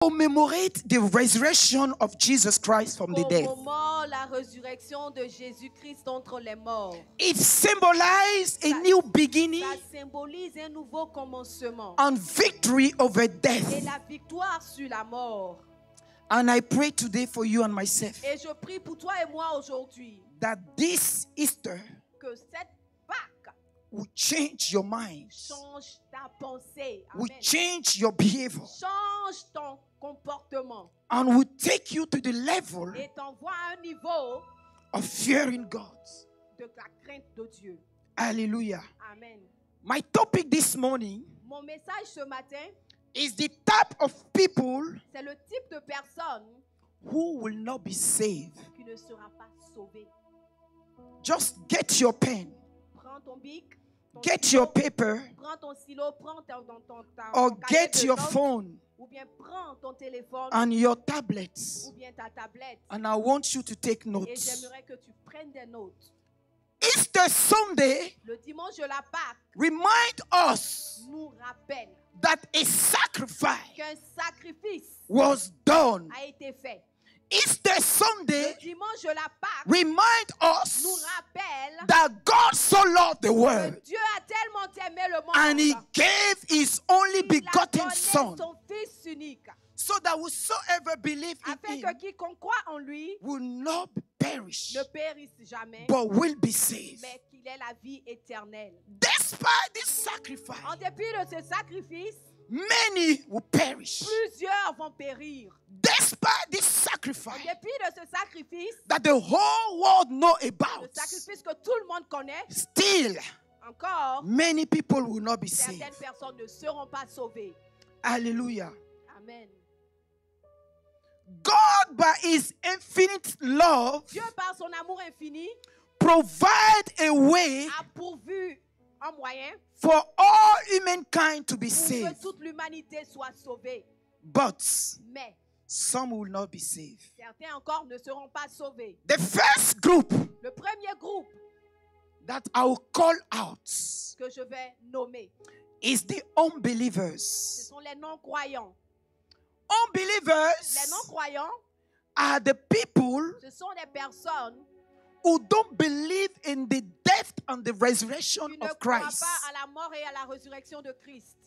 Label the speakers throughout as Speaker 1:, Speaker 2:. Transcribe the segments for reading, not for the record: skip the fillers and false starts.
Speaker 1: commemorate the resurrection of Jesus Christ from the dead.
Speaker 2: La résurrection de Jésus-Christ entre les morts.
Speaker 1: It symbolizes a new beginning.
Speaker 2: Ça symbolise un nouveau commencement.
Speaker 1: And victory over death.
Speaker 2: Et la victoire sur la mort.
Speaker 1: And I pray today for you and myself.
Speaker 2: Et je prie pour toi et moi aujourd'hui.
Speaker 1: That this Easter
Speaker 2: que cette Pâques
Speaker 1: will change your mind.
Speaker 2: Change ta pensée.
Speaker 1: Will change your behavior.
Speaker 2: Change ton comportement.
Speaker 1: And will take you to the level
Speaker 2: et t'envoie à un niveau
Speaker 1: of fearing God.
Speaker 2: De la crainte de Dieu.
Speaker 1: Hallelujah.
Speaker 2: Amen.
Speaker 1: My topic this morning
Speaker 2: mon message ce matin
Speaker 1: is the type of people
Speaker 2: c'est le type de personne
Speaker 1: who will not be saved.
Speaker 2: Qui ne sera pas sauvé.
Speaker 1: Just get your pen.
Speaker 2: Prends ton bic.
Speaker 1: Get
Speaker 2: stylo,
Speaker 1: your paper.
Speaker 2: Prends ton stylo, prends
Speaker 1: or get your phone.
Speaker 2: Ou bien prends ton téléphone.
Speaker 1: And your tablets.
Speaker 2: Ou bien ta tablette.
Speaker 1: And I want you to take notes.
Speaker 2: Et j'aimerais que tu prennes des notes.
Speaker 1: Easter Sunday,
Speaker 2: le dimanche de la Pâque,
Speaker 1: remind us
Speaker 2: nous rappelle
Speaker 1: that a sacrifice
Speaker 2: qu'un sacrifice
Speaker 1: was done.
Speaker 2: A été fait.
Speaker 1: Easter Sunday,
Speaker 2: le dimanche de la Pâque,
Speaker 1: remind us
Speaker 2: nous rappelle
Speaker 1: that God so loved the world,
Speaker 2: que Dieu a tellement aimé le monde,
Speaker 1: and He gave His only begotten
Speaker 2: Son
Speaker 1: Son,
Speaker 2: Fils unique,
Speaker 1: so that whosoever believe in
Speaker 2: afin
Speaker 1: Him
Speaker 2: que quiconque croit en lui
Speaker 1: will not perish,
Speaker 2: ne périsse jamais,
Speaker 1: but will be saved.
Speaker 2: mais qu'il ait la vie éternelle.
Speaker 1: Despite this sacrifice,
Speaker 2: en dépit de ce sacrifice,
Speaker 1: many will perish.
Speaker 2: Plusieurs vont périr.
Speaker 1: Despite this sacrifice,
Speaker 2: en dépit de ce sacrifice,
Speaker 1: that the whole world know about,
Speaker 2: le sacrifice que tout le monde connaît,
Speaker 1: still,
Speaker 2: encore,
Speaker 1: many people will not be
Speaker 2: certaines
Speaker 1: saved.
Speaker 2: personnes ne seront pas sauvées.
Speaker 1: Hallelujah.
Speaker 2: Amen.
Speaker 1: God, by His infinite love,
Speaker 2: Dieu par son amour infini,
Speaker 1: provide a way
Speaker 2: a pourvu un moyen
Speaker 1: for all humankind to be saved.
Speaker 2: Pour que toute l'humanité soit sauvée.
Speaker 1: But
Speaker 2: mais
Speaker 1: some will not be saved.
Speaker 2: Certains encore ne seront pas sauvés.
Speaker 1: The first group,
Speaker 2: le premier groupe,
Speaker 1: that I will call out,
Speaker 2: que je vais nommer,
Speaker 1: is the unbelievers.
Speaker 2: Ce sont les non-croyants.
Speaker 1: Unbelievers,
Speaker 2: les non-croyants,
Speaker 1: are the people,
Speaker 2: ce sont les personnes
Speaker 1: who don't believe in the death and the resurrection of Christ.
Speaker 2: Qui ne croient pas à la mort et à la résurrection de Christ.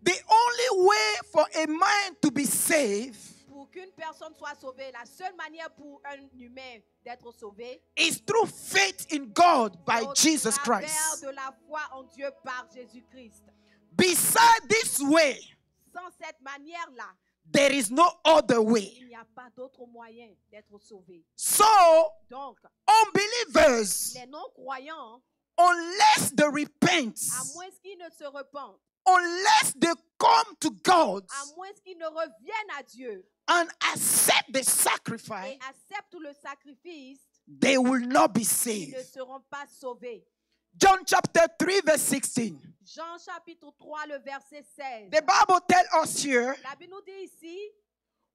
Speaker 1: The only way for a man to be saved,
Speaker 2: pour qu'une personne soit sauvée, la seule manière pour un humain d'être sauvé,
Speaker 1: is through faith in God by Jesus
Speaker 2: Christ.
Speaker 1: Christ.
Speaker 2: De la foi en Dieu par Jésus-Christ.
Speaker 1: Beside this way,
Speaker 2: sans cette manière-là,
Speaker 1: there is no other way.
Speaker 2: Il n'y a pas d'autre moyen d'être sauvé.
Speaker 1: So,
Speaker 2: donc,
Speaker 1: unbelievers,
Speaker 2: les non-croyants,
Speaker 1: unless they repent,
Speaker 2: à moins qu'ils ne se repentent,
Speaker 1: unless they come to God,
Speaker 2: à moins qu'ils ne reviennent à Dieu,
Speaker 1: and accept the sacrifice,
Speaker 2: et acceptent le sacrifice,
Speaker 1: they will not be
Speaker 2: ils
Speaker 1: saved.
Speaker 2: ne seront pas sauvés.
Speaker 1: John chapter 3 verse 16.
Speaker 2: Jean chapitre 3 le verset 16.
Speaker 1: The Bible tells us here,
Speaker 2: la Bible nous dit ici,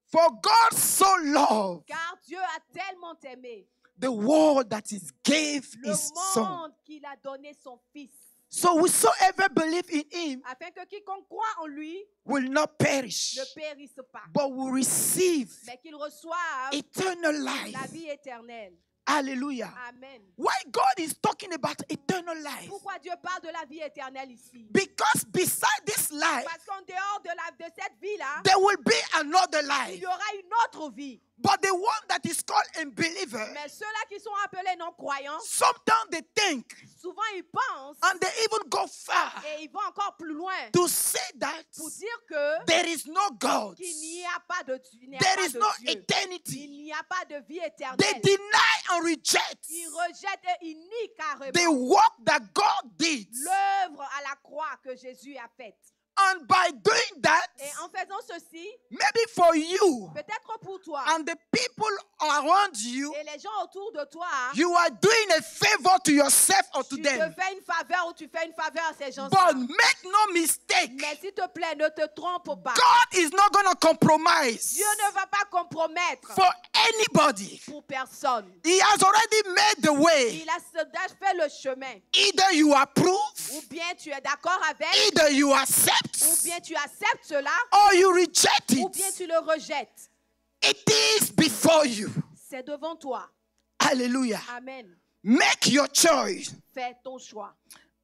Speaker 1: for God so loved,
Speaker 2: car Dieu a tellement aimé
Speaker 1: the world that He gave
Speaker 2: le
Speaker 1: His Son.
Speaker 2: monde qu'il a donné son Fils.
Speaker 1: So whosoever believe in Him,
Speaker 2: afin que quiconque croit en lui,
Speaker 1: will not perish,
Speaker 2: ne périsse pas,
Speaker 1: but will receive
Speaker 2: mais qu'il reçoive
Speaker 1: eternal life.
Speaker 2: la vie éternelle.
Speaker 1: Hallelujah.
Speaker 2: Amen.
Speaker 1: Why God is talking about eternal life?
Speaker 2: Pourquoi Dieu parle de la vie éternelle ici?
Speaker 1: Because beside this life,
Speaker 2: parce qu'en dehors de cette vie-là,
Speaker 1: there will be another life.
Speaker 2: Il y aura une autre vie.
Speaker 1: But the one that is called unbeliever,
Speaker 2: mais ceux-là qui sont appelés non-croyants,
Speaker 1: sometimes they think,
Speaker 2: souvent ils pensent,
Speaker 1: and they even go far,
Speaker 2: et ils vont encore plus loin,
Speaker 1: to say that
Speaker 2: pour dire que
Speaker 1: there is no God,
Speaker 2: qu'il n'y a pas de Dieu,
Speaker 1: there is no
Speaker 2: Dieu.
Speaker 1: eternity.
Speaker 2: Il n'y a pas de vie éternelle.
Speaker 1: They deny and reject
Speaker 2: ils rejettent et ils nient carrément
Speaker 1: the work that God did.
Speaker 2: l'œuvre à la croix que Jésus a faite.
Speaker 1: And by doing that,
Speaker 2: et en faisant ceci,
Speaker 1: maybe for you,
Speaker 2: peut-être pour toi,
Speaker 1: and the people around you,
Speaker 2: et les gens autour de toi,
Speaker 1: you are doing a favor to yourself or to them.
Speaker 2: Tu te fais une faveur ou tu fais une faveur à ces gens.
Speaker 1: But make no mistake.
Speaker 2: Mais s'il te plaît, ne te trompe pas.
Speaker 1: God is not going to compromise.
Speaker 2: Dieu ne va pas compromettre.
Speaker 1: For anybody.
Speaker 2: pour personne.
Speaker 1: He has already made the way.
Speaker 2: Il a déjà fait le chemin.
Speaker 1: Either you approve,
Speaker 2: Ou bien tu es d'accord avec,
Speaker 1: either you
Speaker 2: ou
Speaker 1: accept,
Speaker 2: bien tu acceptes cela,
Speaker 1: or you reject
Speaker 2: ou bien
Speaker 1: it.
Speaker 2: tu le rejettes.
Speaker 1: It is before you.
Speaker 2: C'est devant toi.
Speaker 1: Hallelujah.
Speaker 2: Amen.
Speaker 1: Make your choice.
Speaker 2: Fais ton choix.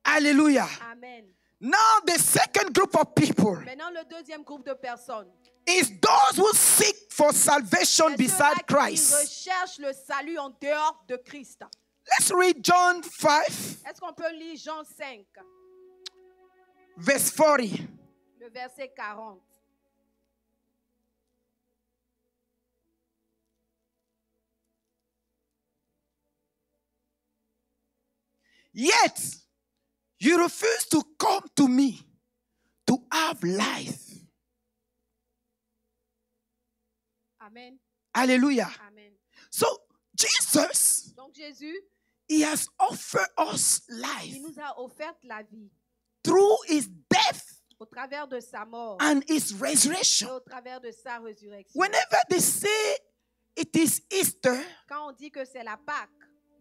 Speaker 1: Hallelujah.
Speaker 2: Amen.
Speaker 1: Now the second group of people
Speaker 2: Maintenant, le deuxième groupe de personnes.
Speaker 1: is those who seek for salvation
Speaker 2: C'est
Speaker 1: beside
Speaker 2: ceux-là qui
Speaker 1: Christ.
Speaker 2: recherchent le salut en dehors de Christ.
Speaker 1: Let's read John 5,
Speaker 2: Est-ce qu'on peut lire Jean 5,
Speaker 1: verse 40.
Speaker 2: le verset 40?
Speaker 1: Yet you refuse to come to me to have life.
Speaker 2: Amen.
Speaker 1: Hallelujah.
Speaker 2: Amen.
Speaker 1: So Jesus,
Speaker 2: Donc Jésus,
Speaker 1: he has offered us
Speaker 2: il
Speaker 1: life
Speaker 2: nous a offert la vie
Speaker 1: through his death
Speaker 2: au travers de sa mort
Speaker 1: and his
Speaker 2: et
Speaker 1: resurrection.
Speaker 2: au travers de sa résurrection.
Speaker 1: Whenever they say it is Easter,
Speaker 2: Quand on dit que c'est la Pâque,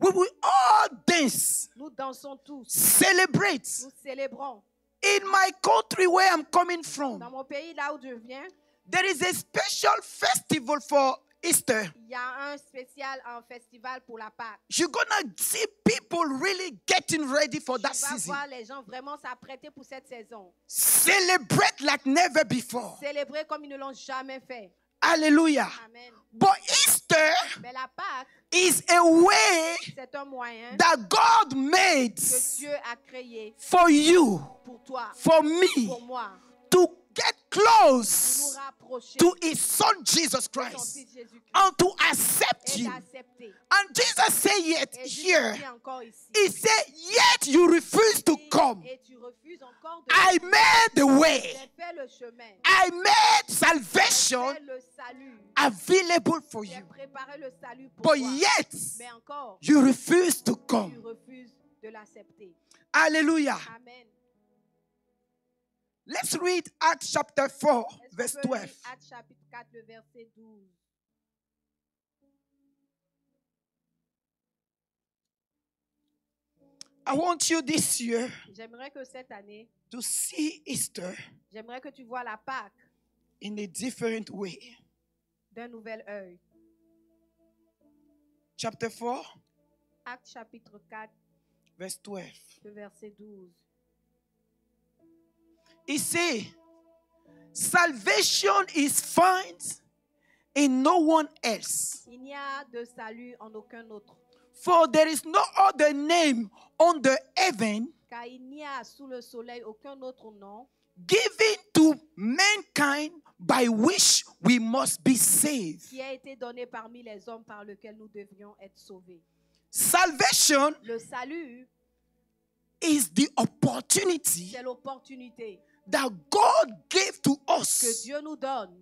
Speaker 1: we will all dance,
Speaker 2: nous dansons tous,
Speaker 1: celebrate.
Speaker 2: nous célébrons.
Speaker 1: In my country where I'm coming
Speaker 2: Dans
Speaker 1: from,
Speaker 2: mon pays, là où je viens,
Speaker 1: there is a special festival for Easter.
Speaker 2: il y a un spécial, un festival pour la Pâque.
Speaker 1: You're gonna see people really getting ready for that
Speaker 2: Tu vas
Speaker 1: season.
Speaker 2: voir les gens vraiment s'apprêter pour cette saison.
Speaker 1: Celebrate like never before.
Speaker 2: Célébrer comme ils ne l'ont jamais fait.
Speaker 1: Hallelujah.
Speaker 2: Amen.
Speaker 1: But Easter
Speaker 2: Mais la Pâque,
Speaker 1: is a way
Speaker 2: c'est un moyen
Speaker 1: that God made
Speaker 2: que Dieu a créé
Speaker 1: for you,
Speaker 2: pour toi,
Speaker 1: for me,
Speaker 2: pour moi,
Speaker 1: to get
Speaker 2: pour nous
Speaker 1: close
Speaker 2: rapprocher
Speaker 1: to his son Jesus
Speaker 2: de son
Speaker 1: Christ
Speaker 2: Fils Jésus-Christ
Speaker 1: and to accept
Speaker 2: et
Speaker 1: you.
Speaker 2: d'accepter.
Speaker 1: And Jesus said yet
Speaker 2: Et Jésus
Speaker 1: here,
Speaker 2: dit encore ici,
Speaker 1: he said, yet you refuse to come.
Speaker 2: et tu refuses encore de
Speaker 1: I made the way.
Speaker 2: J'ai fait le chemin.
Speaker 1: I made
Speaker 2: J'ai
Speaker 1: salvation
Speaker 2: fait le salut.
Speaker 1: available for
Speaker 2: J'ai
Speaker 1: you.
Speaker 2: préparé le salut pour
Speaker 1: But
Speaker 2: toi.
Speaker 1: yet,
Speaker 2: Mais encore,
Speaker 1: you refuse to
Speaker 2: tu
Speaker 1: come.
Speaker 2: refuses de l'accepter.
Speaker 1: Hallelujah.
Speaker 2: Amen.
Speaker 1: Let's read Acts chapter 4,
Speaker 2: Est-ce
Speaker 1: verse
Speaker 2: qu'on peut lire
Speaker 1: 12.
Speaker 2: Actes chapitre 4, le verset 12.
Speaker 1: I want you this year
Speaker 2: J'aimerais que cette année,
Speaker 1: to see Easter
Speaker 2: j'aimerais que tu vois la Pâque
Speaker 1: in a different way.
Speaker 2: d'un nouvel œil.
Speaker 1: Chapter 4,
Speaker 2: Actes chapitre 4,
Speaker 1: verse 12.
Speaker 2: le verset 12.
Speaker 1: He said, salvation is found in no one else.
Speaker 2: Il n'y a de salut en aucun autre,
Speaker 1: For there is no other name under heaven
Speaker 2: car il n'y a sous le soleil aucun autre nom
Speaker 1: given to mankind by which we must be saved.
Speaker 2: qui a été donné parmi les hommes par lequel nous devrions être sauvés.
Speaker 1: Salvation
Speaker 2: Le salut,
Speaker 1: is the opportunity
Speaker 2: c'est l'opportunité
Speaker 1: that God gave to
Speaker 2: que
Speaker 1: us
Speaker 2: Dieu nous donne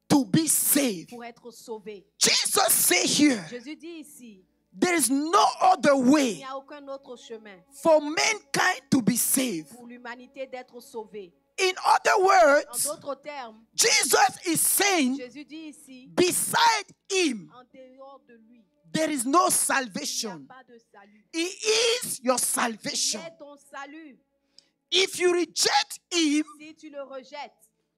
Speaker 1: to be saved.
Speaker 2: pour être sauvés.
Speaker 1: Jesus said here,
Speaker 2: Jésus dit ici,
Speaker 1: there is no other
Speaker 2: il n'y
Speaker 1: way
Speaker 2: a aucun autre chemin
Speaker 1: for mankind to be saved.
Speaker 2: pour l'humanité d'être sauvée.
Speaker 1: In other
Speaker 2: En
Speaker 1: words,
Speaker 2: d'autres termes,
Speaker 1: Jesus is saying,
Speaker 2: Jésus dit ici,
Speaker 1: beside him,
Speaker 2: en dehors de lui,
Speaker 1: there is no
Speaker 2: il n'y a
Speaker 1: salvation.
Speaker 2: pas de salut.
Speaker 1: He is your
Speaker 2: Il
Speaker 1: salvation.
Speaker 2: est ton salut.
Speaker 1: If you reject him,
Speaker 2: Si tu le rejettes,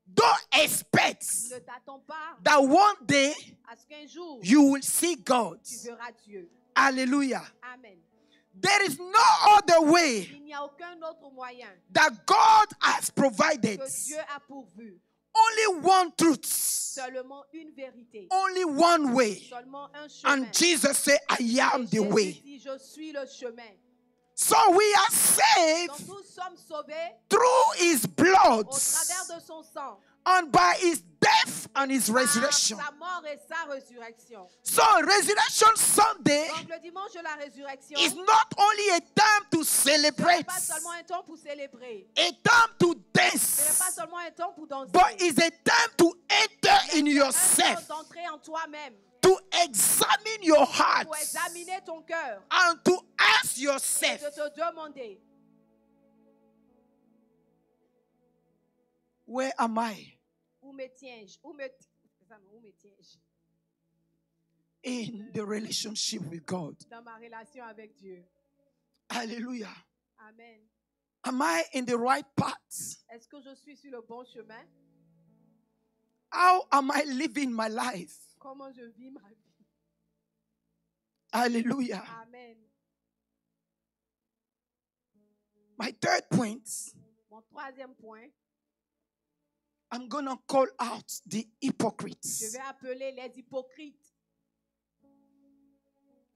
Speaker 1: don't expect
Speaker 2: ne t'attends pas
Speaker 1: that one day
Speaker 2: à ce qu'un jour,
Speaker 1: you will see God.
Speaker 2: tu verras Dieu.
Speaker 1: Hallelujah.
Speaker 2: Amen.
Speaker 1: There is no other way
Speaker 2: Il n'y a aucun autre moyen
Speaker 1: that God has provided.
Speaker 2: que Dieu a pourvu.
Speaker 1: Only one truth,
Speaker 2: Seulement une vérité.
Speaker 1: only one way.
Speaker 2: Seulement un chemin.
Speaker 1: And Jesus said, I am the
Speaker 2: Jésus
Speaker 1: way.
Speaker 2: dit, je suis le chemin.
Speaker 1: So we are
Speaker 2: Donc
Speaker 1: saved
Speaker 2: nous sommes sauvés
Speaker 1: through his blood
Speaker 2: au travers de son sang,
Speaker 1: and by his death and his
Speaker 2: par
Speaker 1: resurrection.
Speaker 2: sa mort et sa résurrection.
Speaker 1: So Resurrection Sunday
Speaker 2: Donc le dimanche de la résurrection,
Speaker 1: is not only a time to
Speaker 2: ce n'est
Speaker 1: celebrate,
Speaker 2: pas seulement un temps pour célébrer,
Speaker 1: a time to
Speaker 2: ce n'est pas
Speaker 1: dance,
Speaker 2: seulement un temps pour danser,
Speaker 1: but it's a time to enter in
Speaker 2: c'est un
Speaker 1: yourself,
Speaker 2: temps d'entrer en toi-même,
Speaker 1: to examine your heart,
Speaker 2: pour examiner ton cœur
Speaker 1: and to ask
Speaker 2: et
Speaker 1: yourself,
Speaker 2: de te demander,
Speaker 1: where am I?
Speaker 2: où me tiens-je? Où me tiens-je?
Speaker 1: in the relationship with God.
Speaker 2: dans ma relation avec Dieu.
Speaker 1: Hallelujah.
Speaker 2: Amen.
Speaker 1: Am I in the right path?
Speaker 2: Est-ce que je suis sur le bon chemin?
Speaker 1: How am I living my life?
Speaker 2: Comment je vis ma vie?
Speaker 1: Hallelujah.
Speaker 2: Amen.
Speaker 1: My third point,
Speaker 2: Mon troisième point,
Speaker 1: I'm going to call out the
Speaker 2: je
Speaker 1: hypocrites.
Speaker 2: vais appeler les hypocrites.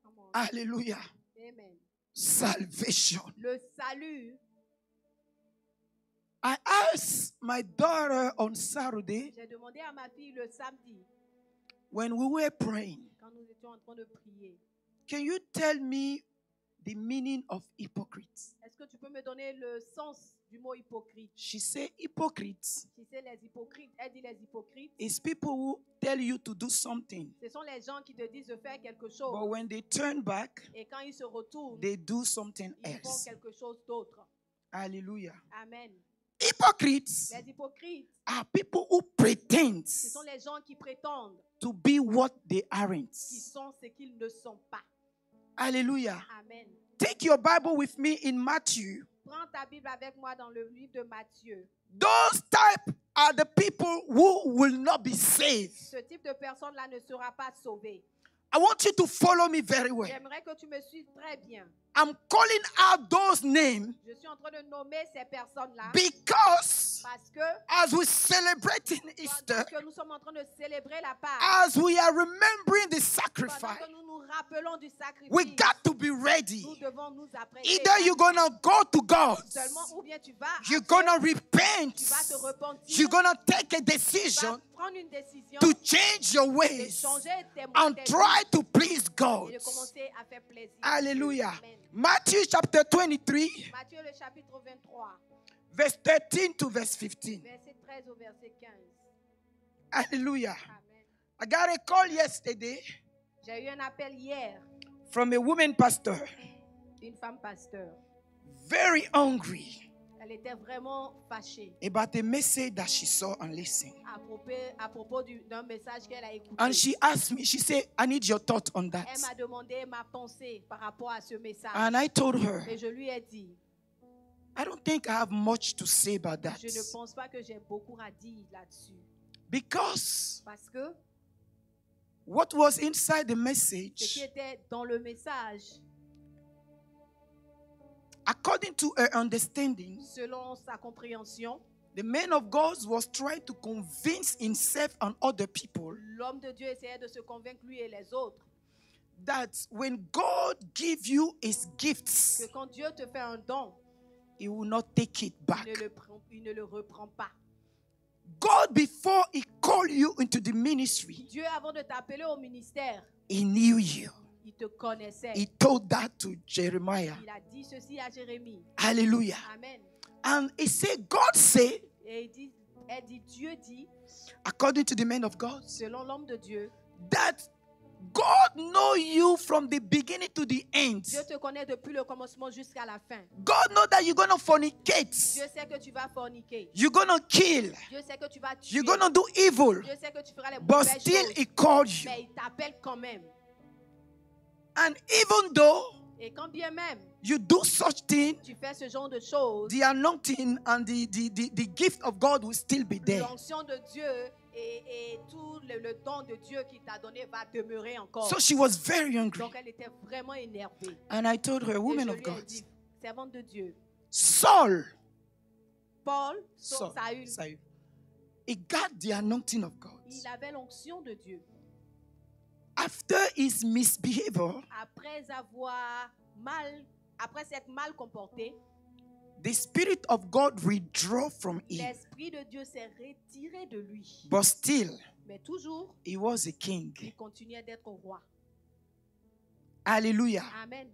Speaker 2: Come on.
Speaker 1: Hallelujah.
Speaker 2: Amen.
Speaker 1: Salvation.
Speaker 2: Le salut,
Speaker 1: I asked my daughter on Saturday
Speaker 2: j'ai demandé à ma fille le samedi,
Speaker 1: when we were praying,
Speaker 2: quand nous étions en train de prier,
Speaker 1: can you tell me the meaning of hypocrites?
Speaker 2: est-ce que tu peux me donner le sens du mot hypocrite?
Speaker 1: She said hypocrites
Speaker 2: Tu sais, les hypocrites, elle dit les hypocrites,
Speaker 1: is people who tell you to do something,
Speaker 2: ce sont les gens qui te disent de faire quelque
Speaker 1: but
Speaker 2: chose.
Speaker 1: when they turn back,
Speaker 2: Et quand ils se retournent,
Speaker 1: they do something
Speaker 2: ils font
Speaker 1: else.
Speaker 2: quelque chose d'autre.
Speaker 1: Hallelujah.
Speaker 2: Amen.
Speaker 1: Hypocrites
Speaker 2: Les hypocrites,
Speaker 1: are people who pretend
Speaker 2: ce sont les gens qui prétendent
Speaker 1: to be what they aren't.
Speaker 2: qu'ils sont ce qu'ils ne sont pas.
Speaker 1: Hallelujah.
Speaker 2: Amen.
Speaker 1: Take your Bible with me in Matthew.
Speaker 2: Prends ta Bible avec moi dans le livre de Matthieu.
Speaker 1: Those type are the people who will not be saved.
Speaker 2: Ce type de personne-là ne sera pas sauvé.
Speaker 1: I want you to follow me very well.
Speaker 2: J'aimerais que tu me suives très bien.
Speaker 1: I'm calling out those names
Speaker 2: Je suis en train de nommer ces personnes-là
Speaker 1: because
Speaker 2: parce que
Speaker 1: as we're celebrating Easter,
Speaker 2: pendant que nous sommes en train de célébrer la Pâque,
Speaker 1: as we are remembering the
Speaker 2: pendant
Speaker 1: sacrifice,
Speaker 2: que nous nous rappelons du sacrifice,
Speaker 1: we got to be ready.
Speaker 2: nous devons nous apprêter.
Speaker 1: Either you're going to go to God,
Speaker 2: Seulement, ou bien tu vas, à
Speaker 1: you're
Speaker 2: Dieu,
Speaker 1: going to repent,
Speaker 2: tu vas te repentir,
Speaker 1: you're going to take a
Speaker 2: tu vas
Speaker 1: decision
Speaker 2: prendre une décision
Speaker 1: to change your
Speaker 2: de
Speaker 1: ways
Speaker 2: changer
Speaker 1: and
Speaker 2: tes
Speaker 1: try
Speaker 2: vies
Speaker 1: to please God.
Speaker 2: et de commencer à faire plaisir. à Dieu.
Speaker 1: Hallelujah.
Speaker 2: Amen.
Speaker 1: Matthew chapter 23,
Speaker 2: Matthieu le chapitre 23,
Speaker 1: verse 13 to verse 15.
Speaker 2: verset 13 au verset 15.
Speaker 1: Hallelujah.
Speaker 2: Amen.
Speaker 1: I got a call yesterday
Speaker 2: J'ai eu un appel hier
Speaker 1: from a woman pastor,
Speaker 2: d'une femme pasteur.
Speaker 1: very hungry
Speaker 2: Elle était vraiment fâchée
Speaker 1: about a message that she saw and listened.
Speaker 2: à propos d'un message qu'elle a écouté.
Speaker 1: And she asked me, she said, I need your thought on that.
Speaker 2: Elle m'a demandé ma pensée par rapport à ce message.
Speaker 1: And I told her,
Speaker 2: Et je lui ai dit,
Speaker 1: I don't think I have much to say about that.
Speaker 2: je ne pense pas que j'ai beaucoup à dire là-dessus.
Speaker 1: Because
Speaker 2: Parce que
Speaker 1: what was inside the
Speaker 2: ce qui
Speaker 1: message,
Speaker 2: était dans le message,
Speaker 1: according to her understanding,
Speaker 2: selon sa compréhension,
Speaker 1: the man of God was trying to convince himself and other people
Speaker 2: l'homme de Dieu essayait de se convaincre lui et les autres
Speaker 1: that when God gives you his gifts,
Speaker 2: que quand Dieu te fait un don,
Speaker 1: he will not take it back.
Speaker 2: il ne le reprend pas.
Speaker 1: God, before he called you into the ministry,
Speaker 2: Dieu, avant de t'appeler au ministère,
Speaker 1: he knew you.
Speaker 2: il te connaissait.
Speaker 1: He told that to Jeremiah.
Speaker 2: Il a dit ceci à Jérémie.
Speaker 1: Hallelujah.
Speaker 2: Amen.
Speaker 1: And he said, God said,
Speaker 2: Et elle dit, Dieu dit,
Speaker 1: according to the man of God,
Speaker 2: selon l'homme de Dieu,
Speaker 1: that God know you from the beginning to the end.
Speaker 2: Dieu te connaît depuis le commencement jusqu'à la fin.
Speaker 1: God know that you're going to fornicate.
Speaker 2: Dieu sait que tu vas forniquer.
Speaker 1: You're going to kill.
Speaker 2: Dieu sait que tu vas tuer.
Speaker 1: You're going to do evil.
Speaker 2: Dieu sait que tu feras les
Speaker 1: But
Speaker 2: mauvaises
Speaker 1: still
Speaker 2: choses.
Speaker 1: he called you.
Speaker 2: Mais il t'appelle quand même.
Speaker 1: And even though
Speaker 2: Et quand bien même
Speaker 1: you do such thing,
Speaker 2: tu fais ce genre de choses,
Speaker 1: the anointing and the gift of God will still be there.
Speaker 2: l'onction de Dieu et tout le don de Dieu qu'il t'a donné va demeurer encore.
Speaker 1: So she was very angry.
Speaker 2: Donc elle était vraiment énervée.
Speaker 1: And I told her,
Speaker 2: Et
Speaker 1: woman
Speaker 2: je
Speaker 1: of
Speaker 2: lui ai
Speaker 1: God,
Speaker 2: dit, servante de Dieu,
Speaker 1: Saul,
Speaker 2: Paul,
Speaker 1: Saul,
Speaker 2: Saül,
Speaker 1: he got the anointing of God.
Speaker 2: il avait l'onction de Dieu.
Speaker 1: After his misbehavior,
Speaker 2: Après s'être mal comporté,
Speaker 1: the Spirit of God withdrew from him.
Speaker 2: l'Esprit de Dieu s'est retiré de lui.
Speaker 1: But still,
Speaker 2: Mais toujours,
Speaker 1: he was a king.
Speaker 2: il continuait d'être roi.
Speaker 1: Hallelujah.
Speaker 2: Amen.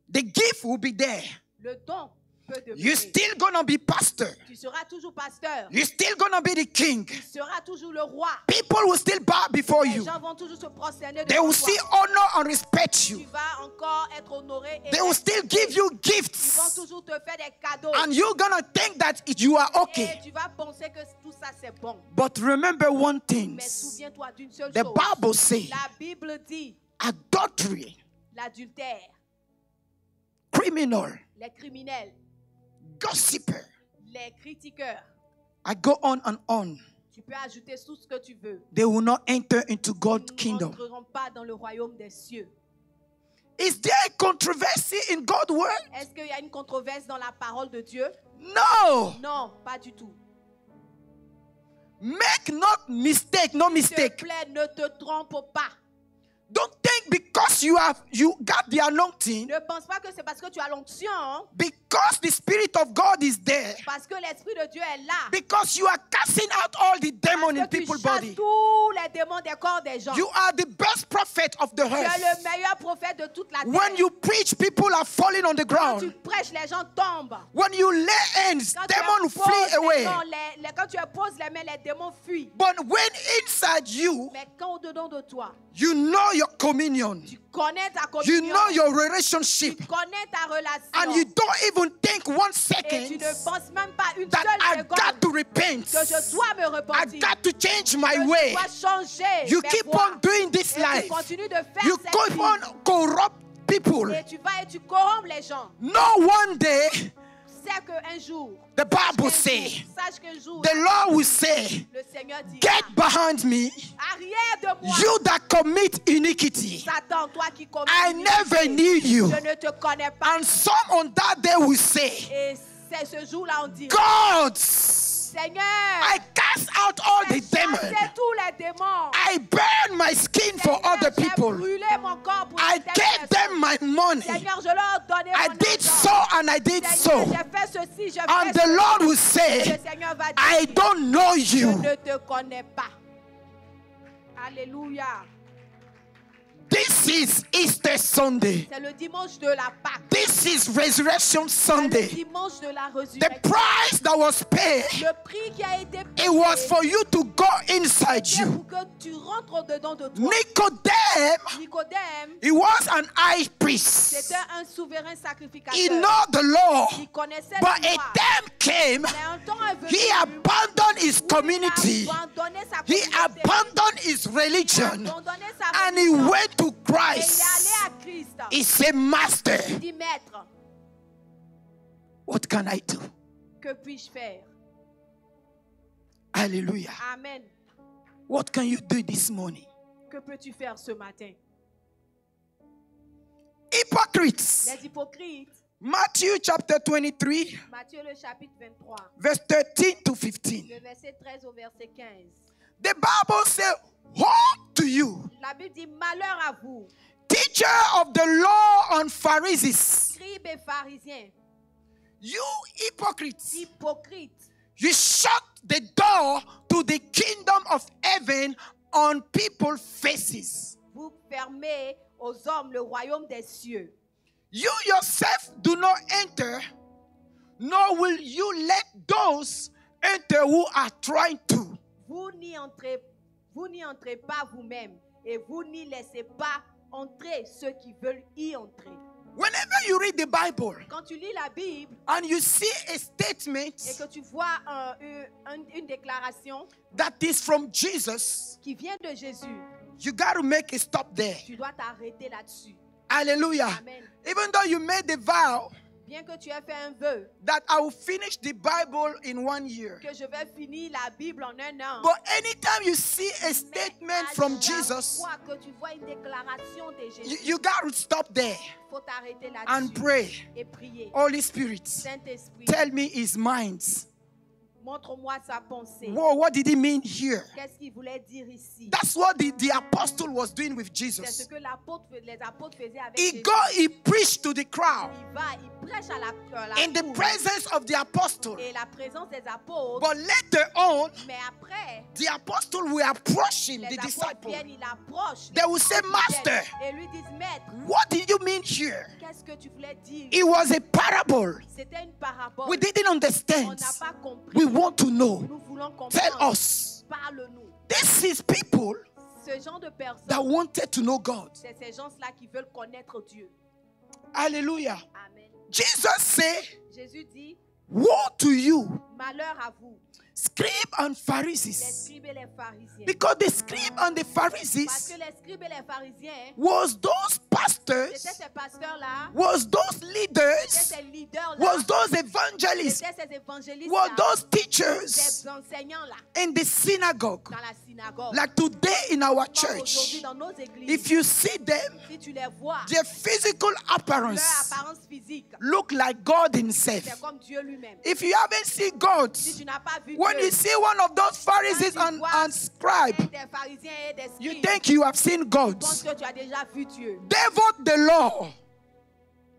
Speaker 1: The gift will be there.
Speaker 2: Le don peux demeurer.
Speaker 1: You're still gonna be pastor.
Speaker 2: Tu seras toujours pasteur.
Speaker 1: You're still gonna be the king.
Speaker 2: Tu seras toujours le roi.
Speaker 1: People will still bow before
Speaker 2: Les
Speaker 1: you.
Speaker 2: gens vont toujours se prosterner
Speaker 1: They
Speaker 2: devant
Speaker 1: will
Speaker 2: toi.
Speaker 1: still honor and respect
Speaker 2: Tu
Speaker 1: you.
Speaker 2: vas encore être honoré et
Speaker 1: They will still give you
Speaker 2: ils vont
Speaker 1: gifts.
Speaker 2: toujours te faire des cadeaux.
Speaker 1: And you're gonna think that you are
Speaker 2: Et
Speaker 1: okay.
Speaker 2: tu vas penser que tout ça c'est bon.
Speaker 1: But remember one thing.
Speaker 2: Mais souviens-toi d'une seule
Speaker 1: The
Speaker 2: chose.
Speaker 1: Bible says
Speaker 2: La Bible dit
Speaker 1: adultery,
Speaker 2: l'adultère,
Speaker 1: criminal,
Speaker 2: les criminels,
Speaker 1: gossiper.
Speaker 2: les critiqueurs.
Speaker 1: I go on and on.
Speaker 2: Tu peux ajouter tout ce que tu veux.
Speaker 1: They will not enter into God's
Speaker 2: Ils
Speaker 1: kingdom.
Speaker 2: n'entreront pas dans le royaume des cieux.
Speaker 1: Is there a controversy in God's word?
Speaker 2: Est-ce qu'il y a une controverse dans la parole de Dieu?
Speaker 1: No.
Speaker 2: Non, pas du tout.
Speaker 1: Make not mistake, no
Speaker 2: S'il te
Speaker 1: mistake.
Speaker 2: plaît, ne te trompe pas.
Speaker 1: Don't think because you got the anointing,
Speaker 2: Ne pense pas que c'est parce que tu as l'onction, hein,
Speaker 1: because the Spirit of God is there,
Speaker 2: parce que l'Esprit de Dieu est là.
Speaker 1: because you are casting out all the demons in
Speaker 2: Parce que tu
Speaker 1: people's
Speaker 2: chasses
Speaker 1: body.
Speaker 2: tous les démons des corps des gens.
Speaker 1: You are the best prophet of the
Speaker 2: Tu es
Speaker 1: earth.
Speaker 2: le meilleur prophète de toute la terre.
Speaker 1: When you preach, people are falling on the
Speaker 2: Quand tu
Speaker 1: ground.
Speaker 2: prêches, les gens tombent.
Speaker 1: When you lay hands,
Speaker 2: Quand tu
Speaker 1: demons
Speaker 2: imposes
Speaker 1: flee
Speaker 2: les
Speaker 1: away.
Speaker 2: mains, quand tu imposes les mains, les démons fuient.
Speaker 1: But when inside you,
Speaker 2: Mais quand au-dedans de toi,
Speaker 1: you know your communion,
Speaker 2: tu connais ta
Speaker 1: you
Speaker 2: communion,
Speaker 1: know your
Speaker 2: tu
Speaker 1: relationship,
Speaker 2: connais ta relation,
Speaker 1: and you don't even think 1
Speaker 2: et tu
Speaker 1: second
Speaker 2: ne penses même pas une
Speaker 1: that
Speaker 2: seule
Speaker 1: I got
Speaker 2: seconde
Speaker 1: to repent.
Speaker 2: que je dois me
Speaker 1: I
Speaker 2: repentir,
Speaker 1: got to change
Speaker 2: que
Speaker 1: my
Speaker 2: je
Speaker 1: way.
Speaker 2: dois changer
Speaker 1: You
Speaker 2: mes
Speaker 1: keep
Speaker 2: voies.
Speaker 1: on doing this
Speaker 2: Et tu
Speaker 1: life.
Speaker 2: continues de faire
Speaker 1: You
Speaker 2: cette
Speaker 1: keep
Speaker 2: vie.
Speaker 1: on corrupt people.
Speaker 2: Et tu vas et tu corrompes les gens.
Speaker 1: No one day,
Speaker 2: C'est qu'un jour,
Speaker 1: the Bible says,
Speaker 2: sache qu'un jour,
Speaker 1: the Lord will say,
Speaker 2: le Seigneur dit,
Speaker 1: get behind me,
Speaker 2: arrière de moi,
Speaker 1: you that commit iniquity.
Speaker 2: Satan, toi qui commets
Speaker 1: I never
Speaker 2: l'iniquité.
Speaker 1: knew you.
Speaker 2: Je ne te connais pas.
Speaker 1: And some on that day will say,
Speaker 2: Et c'est ce jour-là, on dit,
Speaker 1: God,
Speaker 2: Seigneur,
Speaker 1: I cast out all the
Speaker 2: j'ai
Speaker 1: demons.
Speaker 2: chassé tous les démons.
Speaker 1: I burn my skin for
Speaker 2: Seigneur,
Speaker 1: other
Speaker 2: j'ai
Speaker 1: people.
Speaker 2: brûlé mon corps pour
Speaker 1: I
Speaker 2: certaines
Speaker 1: gave them
Speaker 2: personnes.
Speaker 1: my money.
Speaker 2: Seigneur, je leur donnais
Speaker 1: I
Speaker 2: mon
Speaker 1: did
Speaker 2: argent.
Speaker 1: so and I did
Speaker 2: Seigneur,
Speaker 1: so.
Speaker 2: j'ai fait ceci, j'ai
Speaker 1: And
Speaker 2: fait
Speaker 1: the
Speaker 2: ceci.
Speaker 1: Lord will
Speaker 2: Et
Speaker 1: say,
Speaker 2: le Seigneur va
Speaker 1: I
Speaker 2: dire,
Speaker 1: don't know
Speaker 2: je
Speaker 1: you.
Speaker 2: ne te connais pas. Alléluia.
Speaker 1: This is Easter Sunday.
Speaker 2: C'est le dimanche de la Pâque.
Speaker 1: This is Resurrection
Speaker 2: C'est le
Speaker 1: Sunday.
Speaker 2: dimanche de la
Speaker 1: The
Speaker 2: résurrection.
Speaker 1: price that was paid,
Speaker 2: Le prix qui a été payé,
Speaker 1: it was for you to go inside
Speaker 2: c'est
Speaker 1: you.
Speaker 2: pour que tu rentres dedans de toi.
Speaker 1: Nicodem,
Speaker 2: Nicodème,
Speaker 1: he was an high priest.
Speaker 2: c'était un souverain sacrificateur.
Speaker 1: He know the law.
Speaker 2: Il connaissait
Speaker 1: But
Speaker 2: la
Speaker 1: a
Speaker 2: loi.
Speaker 1: time came,
Speaker 2: Mais un temps est venu
Speaker 1: he abandoned his
Speaker 2: où
Speaker 1: community.
Speaker 2: il a abandonné sa
Speaker 1: He
Speaker 2: communauté.
Speaker 1: abandoned his
Speaker 2: Il a
Speaker 1: religion.
Speaker 2: abandonné sa
Speaker 1: And he
Speaker 2: religion.
Speaker 1: went to
Speaker 2: Et il est allé
Speaker 1: Christ.
Speaker 2: à Christ.
Speaker 1: He said, Master,
Speaker 2: Il dit, Maître,
Speaker 1: what can I do?
Speaker 2: que puis-je faire?
Speaker 1: Hallelujah.
Speaker 2: Amen.
Speaker 1: What can you do this morning?
Speaker 2: Que peux-tu faire ce matin?
Speaker 1: Hypocrites.
Speaker 2: Les hypocrites,
Speaker 1: Matthew chapter 23,
Speaker 2: Matthieu le chapitre 23,
Speaker 1: verse 13 to 15.
Speaker 2: le verset 13 au verset 15.
Speaker 1: The Bible says, woe to you,
Speaker 2: La Bible dit, malheur à vous,
Speaker 1: teacher of the law and Pharisees,
Speaker 2: scribes et pharisiens,
Speaker 1: you hypocrites.
Speaker 2: hypocrites,
Speaker 1: You shut the door to the kingdom of heaven on people's faces.
Speaker 2: vous fermez aux hommes le royaume des cieux.
Speaker 1: You yourself do not enter, nor will you let those enter who are trying to.
Speaker 2: Vous n'y entrez pas vous-même et vous n'y laissez pas entrer ceux qui veulent y entrer.
Speaker 1: Whenever you read the Bible
Speaker 2: Quand tu lis la Bible
Speaker 1: and you see a
Speaker 2: et
Speaker 1: statement
Speaker 2: que tu vois une déclaration
Speaker 1: that is from Jesus,
Speaker 2: qui vient de Jésus,
Speaker 1: you got to make a stop there.
Speaker 2: tu dois t'arrêter là-dessus.
Speaker 1: Hallelujah.
Speaker 2: Amen.
Speaker 1: Even though you made the vow
Speaker 2: Bien que tu aies fait un vœu
Speaker 1: that I will finish the Bible in 1 year.
Speaker 2: que je vais finir la Bible en un an.
Speaker 1: But anytime you see a
Speaker 2: Mais
Speaker 1: statement
Speaker 2: à
Speaker 1: from
Speaker 2: chaque
Speaker 1: Jesus,
Speaker 2: fois que tu vois une déclaration de Jésus,
Speaker 1: you got to stop there
Speaker 2: il faut t'arrêter
Speaker 1: and
Speaker 2: là-dessus
Speaker 1: pray.
Speaker 2: et prier.
Speaker 1: Holy Spirit,
Speaker 2: Saint-Esprit,
Speaker 1: tell me his minds.
Speaker 2: Montre-moi sa pensée.
Speaker 1: Whoa, what did he mean here?
Speaker 2: Qu'est-ce qu'il voulait dire ici?
Speaker 1: That's what the apostle was doing with
Speaker 2: C'est ce
Speaker 1: Jesus.
Speaker 2: que les apôtres faisaient avec
Speaker 1: He
Speaker 2: Jésus.
Speaker 1: he preached to the crowd
Speaker 2: Il va, il prêche à la
Speaker 1: in the
Speaker 2: foule.
Speaker 1: presence of the apostle.
Speaker 2: Et la présence des apôtres.
Speaker 1: But later on,
Speaker 2: Mais après,
Speaker 1: the apostle will approach him,
Speaker 2: les
Speaker 1: the
Speaker 2: apôtres
Speaker 1: disciple.
Speaker 2: viennent, ils approchent.
Speaker 1: They will say, Master,
Speaker 2: Et lui disent, Maître,
Speaker 1: what did you mean here?
Speaker 2: qu'est-ce que tu voulais dire?
Speaker 1: It was a parable.
Speaker 2: C'était une parabole.
Speaker 1: We didn't
Speaker 2: On
Speaker 1: understand.
Speaker 2: n'a pas compris.
Speaker 1: We want to know.
Speaker 2: Nous voulons comprendre.
Speaker 1: Tell us.
Speaker 2: Parle-nous.
Speaker 1: This is people
Speaker 2: Ce genre de personnes,
Speaker 1: that wanted to know God.
Speaker 2: c'est ces gens-là qui veulent connaître Dieu.
Speaker 1: Hallelujah.
Speaker 2: Amen.
Speaker 1: Jesus said,
Speaker 2: Jésus dit,
Speaker 1: woe to you,
Speaker 2: malheur à vous,
Speaker 1: scribes and
Speaker 2: les
Speaker 1: Pharisees.
Speaker 2: scribes et les pharisiens.
Speaker 1: Because the scribes and the
Speaker 2: Parce
Speaker 1: Pharisees
Speaker 2: que les scribes et les pharisiens,
Speaker 1: was those
Speaker 2: c'était
Speaker 1: pastors,
Speaker 2: ces pasteurs-là,
Speaker 1: was those
Speaker 2: c'était
Speaker 1: leaders,
Speaker 2: ces leaders-là,
Speaker 1: was those evangelists,
Speaker 2: c'était ces évangélistes,
Speaker 1: was those teachers
Speaker 2: ces enseignants-là,
Speaker 1: in the synagogue.
Speaker 2: dans la synagogue.
Speaker 1: Like today in our
Speaker 2: Comme
Speaker 1: church,
Speaker 2: aujourd'hui dans nos églises,
Speaker 1: if you see them,
Speaker 2: si tu les vois,
Speaker 1: their physical
Speaker 2: leur
Speaker 1: appearance
Speaker 2: apparence physique,
Speaker 1: look like God himself.
Speaker 2: c'est comme Dieu lui-même.
Speaker 1: If you haven't seen God,
Speaker 2: Si tu n'as pas vu
Speaker 1: when
Speaker 2: Dieu,
Speaker 1: you see one of those Pharisees and scribes,
Speaker 2: des pharisiens et des
Speaker 1: you
Speaker 2: scribes,
Speaker 1: think you have seen God.
Speaker 2: pense que tu as déjà vu Dieu.
Speaker 1: They vote the law.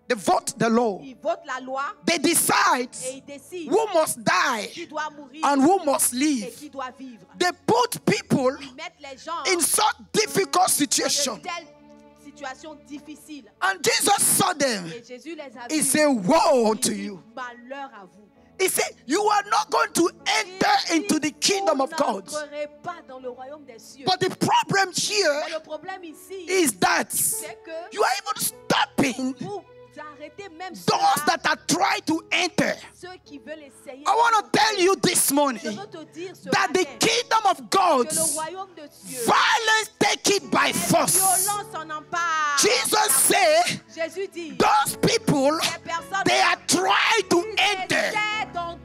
Speaker 1: They vote the law.
Speaker 2: Ils votent la loi
Speaker 1: They decide
Speaker 2: et ils décident
Speaker 1: who must die
Speaker 2: qui doit mourir
Speaker 1: and who must
Speaker 2: et
Speaker 1: live.
Speaker 2: qui doit vivre.
Speaker 1: They put people
Speaker 2: Ils mettent les gens
Speaker 1: in such difficult
Speaker 2: dans
Speaker 1: situations.
Speaker 2: de telles situations difficiles.
Speaker 1: And Jesus saw them.
Speaker 2: Et Jésus les a
Speaker 1: He
Speaker 2: vus.
Speaker 1: said, woe
Speaker 2: Il
Speaker 1: unto
Speaker 2: dit,
Speaker 1: you.
Speaker 2: malheur à vous.
Speaker 1: He said, you are not going to enter into the kingdom of God.
Speaker 2: Vous n'entrerez pas dans le royaume des cieux.
Speaker 1: But the problem
Speaker 2: Mais
Speaker 1: here
Speaker 2: le problème ici,
Speaker 1: is that
Speaker 2: c'est que
Speaker 1: you are even stopping
Speaker 2: vous arrêtez même
Speaker 1: those
Speaker 2: ceux-là,
Speaker 1: that are trying to enter.
Speaker 2: ceux qui veulent essayer.
Speaker 1: I want to tell you this
Speaker 2: Je
Speaker 1: morning
Speaker 2: veux te dire ce
Speaker 1: that the
Speaker 2: matin
Speaker 1: kingdom of God,
Speaker 2: que le royaume de Dieu,
Speaker 1: violence take it by
Speaker 2: la
Speaker 1: force.
Speaker 2: violence en empare.
Speaker 1: Jesus said,
Speaker 2: Jésus dit,
Speaker 1: those people,
Speaker 2: les personnes
Speaker 1: they are trying to
Speaker 2: qui
Speaker 1: enter.
Speaker 2: essaient d'entrer.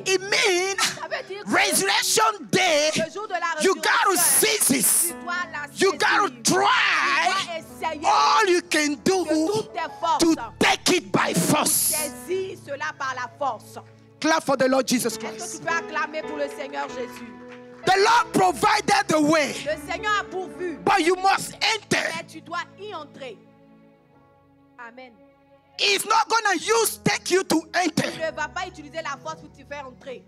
Speaker 1: It means
Speaker 2: Ça veut dire que
Speaker 1: resurrection day,
Speaker 2: le jour de la
Speaker 1: you got to
Speaker 2: résurrection,
Speaker 1: seize this.
Speaker 2: tu dois la
Speaker 1: You got to
Speaker 2: saisir.
Speaker 1: try
Speaker 2: Tu dois essayer
Speaker 1: all you can
Speaker 2: de
Speaker 1: do
Speaker 2: toutes tes
Speaker 1: to
Speaker 2: forces.
Speaker 1: take it by force.
Speaker 2: Saisis cela par la force.
Speaker 1: Clap for the Lord Jesus
Speaker 2: Est-ce que
Speaker 1: Christ.
Speaker 2: tu peux acclamer pour le Seigneur Jésus?
Speaker 1: The Lord provided the way,
Speaker 2: Le Seigneur a pourvu,
Speaker 1: but you must enter.
Speaker 2: mais tu dois y entrer. Amen.
Speaker 1: He's not going to take you to
Speaker 2: Tu
Speaker 1: enter.
Speaker 2: ne vas pas utiliser la force pour te faire entrer.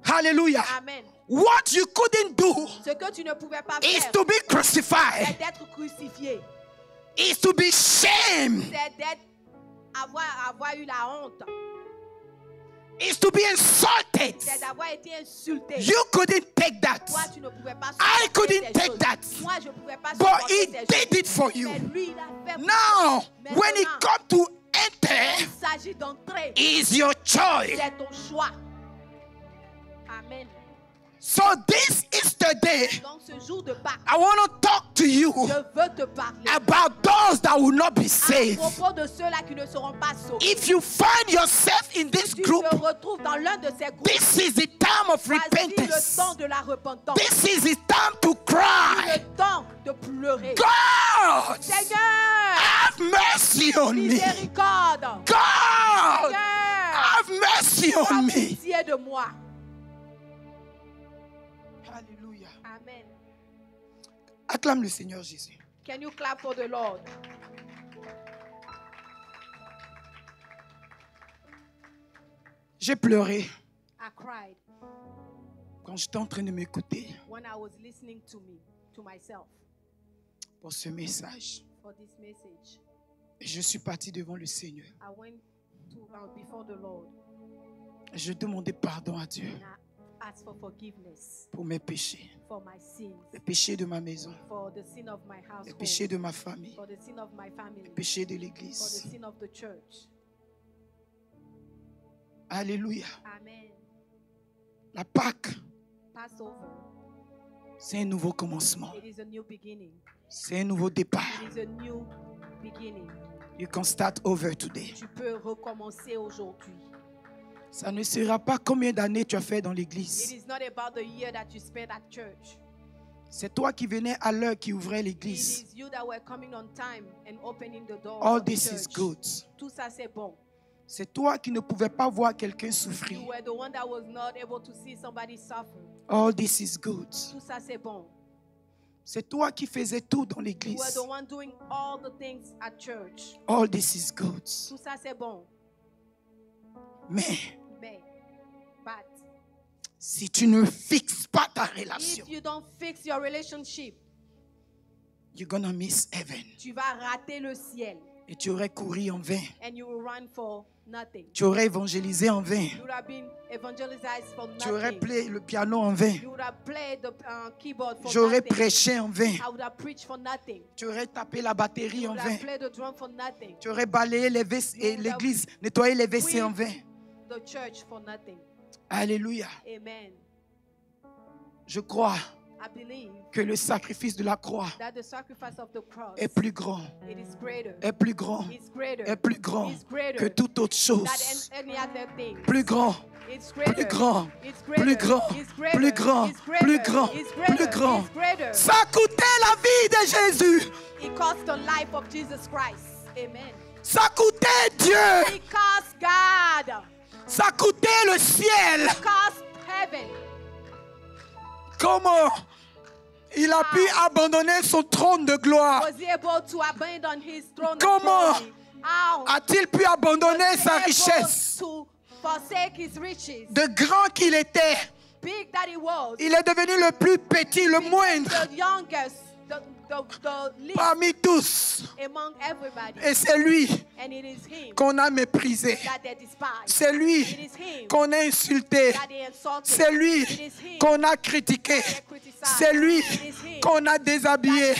Speaker 1: Hallelujah.
Speaker 2: Amen.
Speaker 1: What you couldn't do
Speaker 2: Ce que tu ne pouvais pas
Speaker 1: is
Speaker 2: faire,
Speaker 1: to be crucified,
Speaker 2: c'est d'être crucifié.
Speaker 1: is to be shamed,
Speaker 2: C'est d'être avoir eu la honte.
Speaker 1: is to be insulted.
Speaker 2: C'est d'avoir été insulté.
Speaker 1: You couldn't take that,
Speaker 2: Toi, tu ne pouvais pas
Speaker 1: I
Speaker 2: supporter
Speaker 1: couldn't
Speaker 2: ces
Speaker 1: take
Speaker 2: choses.
Speaker 1: that.
Speaker 2: Moi, je ne pouvais pas
Speaker 1: but
Speaker 2: supporter
Speaker 1: He
Speaker 2: ces
Speaker 1: did
Speaker 2: choses.
Speaker 1: it for
Speaker 2: Mais
Speaker 1: you.
Speaker 2: lui, il a fait pour
Speaker 1: Now,
Speaker 2: toi.
Speaker 1: when it
Speaker 2: Maintenant,
Speaker 1: comes to enter,
Speaker 2: il s'agit d'entrer.
Speaker 1: is your choice.
Speaker 2: C'est ton choix. Amen.
Speaker 1: So this Easter day,
Speaker 2: Donc, ce jour de Pâques,
Speaker 1: I want to talk to you
Speaker 2: je veux te parler
Speaker 1: about those that will not be
Speaker 2: à
Speaker 1: saved.
Speaker 2: propos de ceux-là qui ne seront pas sauvés.
Speaker 1: If you find yourself in this
Speaker 2: Tu
Speaker 1: group,
Speaker 2: te retrouves dans l'un de ces groupes.
Speaker 1: this is the time of
Speaker 2: Voici
Speaker 1: repentance.
Speaker 2: le temps de la repentance.
Speaker 1: This is the time to cry.
Speaker 2: Le temps de pleurer.
Speaker 1: God,
Speaker 2: Seigneur,
Speaker 1: have mercy on me.
Speaker 2: miséricorde.
Speaker 1: God,
Speaker 2: Seigneur,
Speaker 1: have mercy on
Speaker 2: sois
Speaker 1: me.
Speaker 2: pitié de moi.
Speaker 1: Hallelujah.
Speaker 2: Amen.
Speaker 1: Acclame le Seigneur Jésus.
Speaker 2: Can you clap for the Lord?
Speaker 1: J'ai pleuré
Speaker 2: I cried
Speaker 1: quand j'étais en train de m'écouter
Speaker 2: when I was listening to myself,
Speaker 1: pour ce message.
Speaker 2: for this message.
Speaker 1: Et je suis parti devant le Seigneur.
Speaker 2: I went before the Lord
Speaker 1: Je demandais pardon à Dieu
Speaker 2: and I asked for forgiveness
Speaker 1: pour mes péchés.
Speaker 2: for my sins,
Speaker 1: Les péchés de ma maison,
Speaker 2: for the sin of my
Speaker 1: les
Speaker 2: household,
Speaker 1: péchés de ma famille,
Speaker 2: for the sin of my family,
Speaker 1: les péchés de
Speaker 2: for the
Speaker 1: l'église.
Speaker 2: sin of the church.
Speaker 1: Alléluia.
Speaker 2: Amen.
Speaker 1: La Pâque,
Speaker 2: Passover,
Speaker 1: c'est un nouveau commencement.
Speaker 2: it is a new beginning.
Speaker 1: C'est un nouveau départ.
Speaker 2: It is a new beginning.
Speaker 1: You can start over today.
Speaker 2: Tu peux recommencer aujourd'hui.
Speaker 1: Ça ne sera pas combien d'années tu as fait dans
Speaker 2: It
Speaker 1: l'église.
Speaker 2: is not about the year that you spent at church.
Speaker 1: C'est toi qui venais à l'heure qui ouvrait
Speaker 2: It
Speaker 1: l'église.
Speaker 2: is you that were coming on time and opening the door.
Speaker 1: All
Speaker 2: of the
Speaker 1: this is
Speaker 2: church.
Speaker 1: good.
Speaker 2: Tout ça c'est bon.
Speaker 1: C'est toi qui ne pouvais pas voir quelqu'un
Speaker 2: You
Speaker 1: souffrir.
Speaker 2: were the one that was not able to see somebody suffer.
Speaker 1: All this is good.
Speaker 2: Tout ça, c'est bon.
Speaker 1: C'est toi qui faisais tout dans
Speaker 2: You were
Speaker 1: l'église.
Speaker 2: the one doing all the things at church.
Speaker 1: All this is good.
Speaker 2: Tout ça, c'est bon.
Speaker 1: Mais
Speaker 2: But
Speaker 1: si tu ne fixes pas ta relation,
Speaker 2: if you don't fix your relationship,
Speaker 1: you're gonna miss heaven.
Speaker 2: tu vas rater le ciel.
Speaker 1: Et tu aurais couru en vain.
Speaker 2: And you will run for nothing.
Speaker 1: Tu aurais évangélisé en vain.
Speaker 2: You would have been evangelized for
Speaker 1: Tu aurais
Speaker 2: nothing.
Speaker 1: joué le piano en vain.
Speaker 2: You would have played the keyboard for
Speaker 1: J'aurais
Speaker 2: nothing.
Speaker 1: prêché en vain.
Speaker 2: I would have preached for nothing.
Speaker 1: Tu aurais tapé la batterie
Speaker 2: You
Speaker 1: en
Speaker 2: would
Speaker 1: vain.
Speaker 2: have played the drum for nothing.
Speaker 1: Tu aurais balayé les WC et l'église, nettoyé les WC en vain.
Speaker 2: The church for nothing.
Speaker 1: Alléluia.
Speaker 2: Amen.
Speaker 1: Je crois
Speaker 2: I believe
Speaker 1: que le sacrifice de la croix
Speaker 2: that the sacrifice of the cross
Speaker 1: est plus grand,
Speaker 2: it is greater.
Speaker 1: est plus grand,
Speaker 2: It's greater.
Speaker 1: est plus grand
Speaker 2: It's greater
Speaker 1: que toute autre chose.
Speaker 2: than any other thing.
Speaker 1: Plus grand,
Speaker 2: It's greater.
Speaker 1: plus grand,
Speaker 2: It's greater.
Speaker 1: plus grand,
Speaker 2: It's greater.
Speaker 1: plus grand,
Speaker 2: It's greater.
Speaker 1: plus grand,
Speaker 2: It's greater.
Speaker 1: plus grand.
Speaker 2: It's greater.
Speaker 1: Ça a coûté la vie de Jésus.
Speaker 2: It cost the life of Jesus Christ. Amen.
Speaker 1: Ça a coûté Dieu.
Speaker 2: It cost God.
Speaker 1: Ça a coûté le ciel.
Speaker 2: It cost heaven.
Speaker 1: Comment il a pu abandonner son trône de gloire?
Speaker 2: Was he able to abandon his throne? of
Speaker 1: Comment
Speaker 2: glory? How
Speaker 1: a-t-il pu abandonner
Speaker 2: was he
Speaker 1: sa
Speaker 2: able
Speaker 1: richesse?
Speaker 2: to forsake his riches?
Speaker 1: De grand qu'il était,
Speaker 2: Big that he was.
Speaker 1: il est devenu le plus petit, le moindre
Speaker 2: The youngest, the least
Speaker 1: parmi tous.
Speaker 2: among everybody.
Speaker 1: Et c'est lui
Speaker 2: And it is him
Speaker 1: qu'on a méprisé.
Speaker 2: that they despise.
Speaker 1: C'est lui
Speaker 2: It is him
Speaker 1: qu'on a insulté.
Speaker 2: that they insulted.
Speaker 1: C'est lui
Speaker 2: It is him
Speaker 1: qu'on a critiqué.
Speaker 2: they criticized.
Speaker 1: C'est lui
Speaker 2: It is him
Speaker 1: qu'on a déshabillé.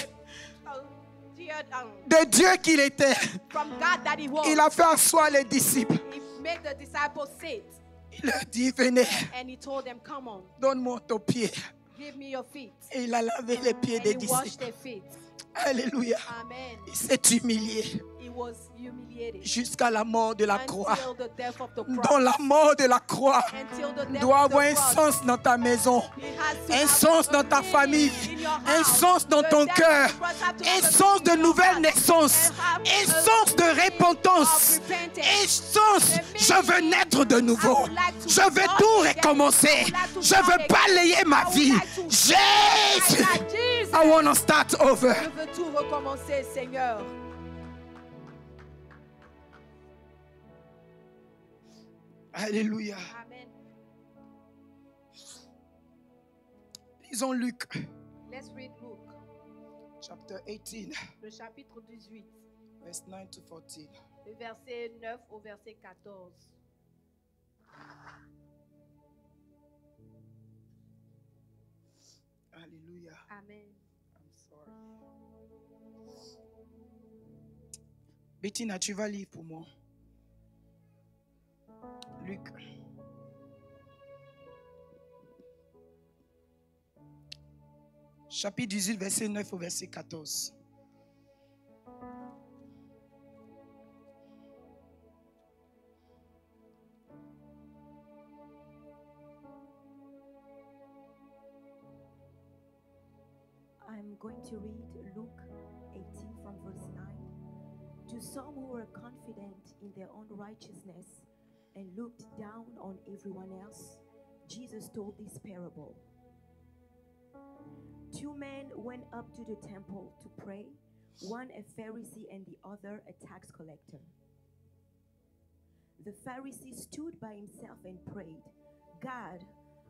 Speaker 2: teared down.
Speaker 1: De Dieu qu'il était,
Speaker 2: From God that he was.
Speaker 1: il a fait asseoir les disciples.
Speaker 2: He made the disciples sit.
Speaker 1: Il leur dit, venez,
Speaker 2: And he told them, come on,
Speaker 1: donne-moi ton pied.
Speaker 2: give me your feet.
Speaker 1: Et il a lavé les pieds
Speaker 2: And
Speaker 1: des
Speaker 2: he washed
Speaker 1: disciples.
Speaker 2: their feet.
Speaker 1: Alléluia.
Speaker 2: Amen.
Speaker 1: Il s'est humilié
Speaker 2: He was humiliated
Speaker 1: jusqu'à la mort de la croix.
Speaker 2: until the death of the
Speaker 1: Dans
Speaker 2: cross.
Speaker 1: la mort de la croix,
Speaker 2: Until the death
Speaker 1: doit
Speaker 2: of the
Speaker 1: avoir un
Speaker 2: cross.
Speaker 1: sens dans ta maison,
Speaker 2: It has to
Speaker 1: un
Speaker 2: have
Speaker 1: sens
Speaker 2: a
Speaker 1: dans ta
Speaker 2: meaning
Speaker 1: famille,
Speaker 2: in your
Speaker 1: un
Speaker 2: house.
Speaker 1: sens dans
Speaker 2: The
Speaker 1: ton
Speaker 2: death
Speaker 1: cœur,
Speaker 2: of the cross have to
Speaker 1: un
Speaker 2: have a
Speaker 1: sens
Speaker 2: meaning
Speaker 1: de
Speaker 2: in your
Speaker 1: nouvelle
Speaker 2: heart.
Speaker 1: naissance,
Speaker 2: And have
Speaker 1: un
Speaker 2: a
Speaker 1: sens de
Speaker 2: meaning
Speaker 1: repentance,
Speaker 2: of repentance.
Speaker 1: un sens, je veux naître de nouveau,
Speaker 2: I would like to
Speaker 1: je veux
Speaker 2: start
Speaker 1: tout
Speaker 2: again.
Speaker 1: recommencer,
Speaker 2: I would like to
Speaker 1: je
Speaker 2: start
Speaker 1: veux
Speaker 2: again.
Speaker 1: balayer ma
Speaker 2: I would
Speaker 1: vie.
Speaker 2: like to
Speaker 1: Jésus,
Speaker 2: like Jesus.
Speaker 1: I want to start over.
Speaker 2: Je veux tout recommencer, Seigneur.
Speaker 1: Alléluia.
Speaker 2: Amen.
Speaker 1: Lisons Luc,
Speaker 2: Let's read Luke,
Speaker 1: chapitre 18,
Speaker 2: le chapitre 18,
Speaker 1: verse 9 to 14.
Speaker 2: le verset 9 au verset 14.
Speaker 1: Alléluia.
Speaker 2: Amen.
Speaker 1: I'm sorry. Bettina, tu vas lire pour moi. Luc. Chapitre 18, verset 9 au verset 14.
Speaker 3: I'm going to read Luke 18 from verse 9. To some who were confident in their own righteousness and looked down on everyone else, Jesus told this parable. 2 men went up to the temple to pray, one a Pharisee and the other a tax collector. The Pharisee stood by himself and prayed, God,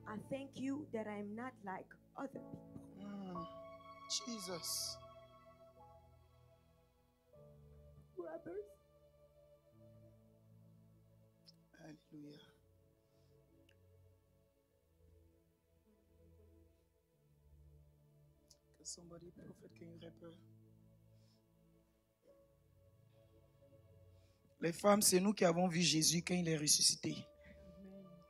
Speaker 3: I thank you that I am not like other people.
Speaker 1: Jesus.
Speaker 3: Robbers,
Speaker 1: Alléluia. Can somebody, prophet, can you help her? Les femmes, c'est nous qui avons vu Jésus quand il est ressuscité.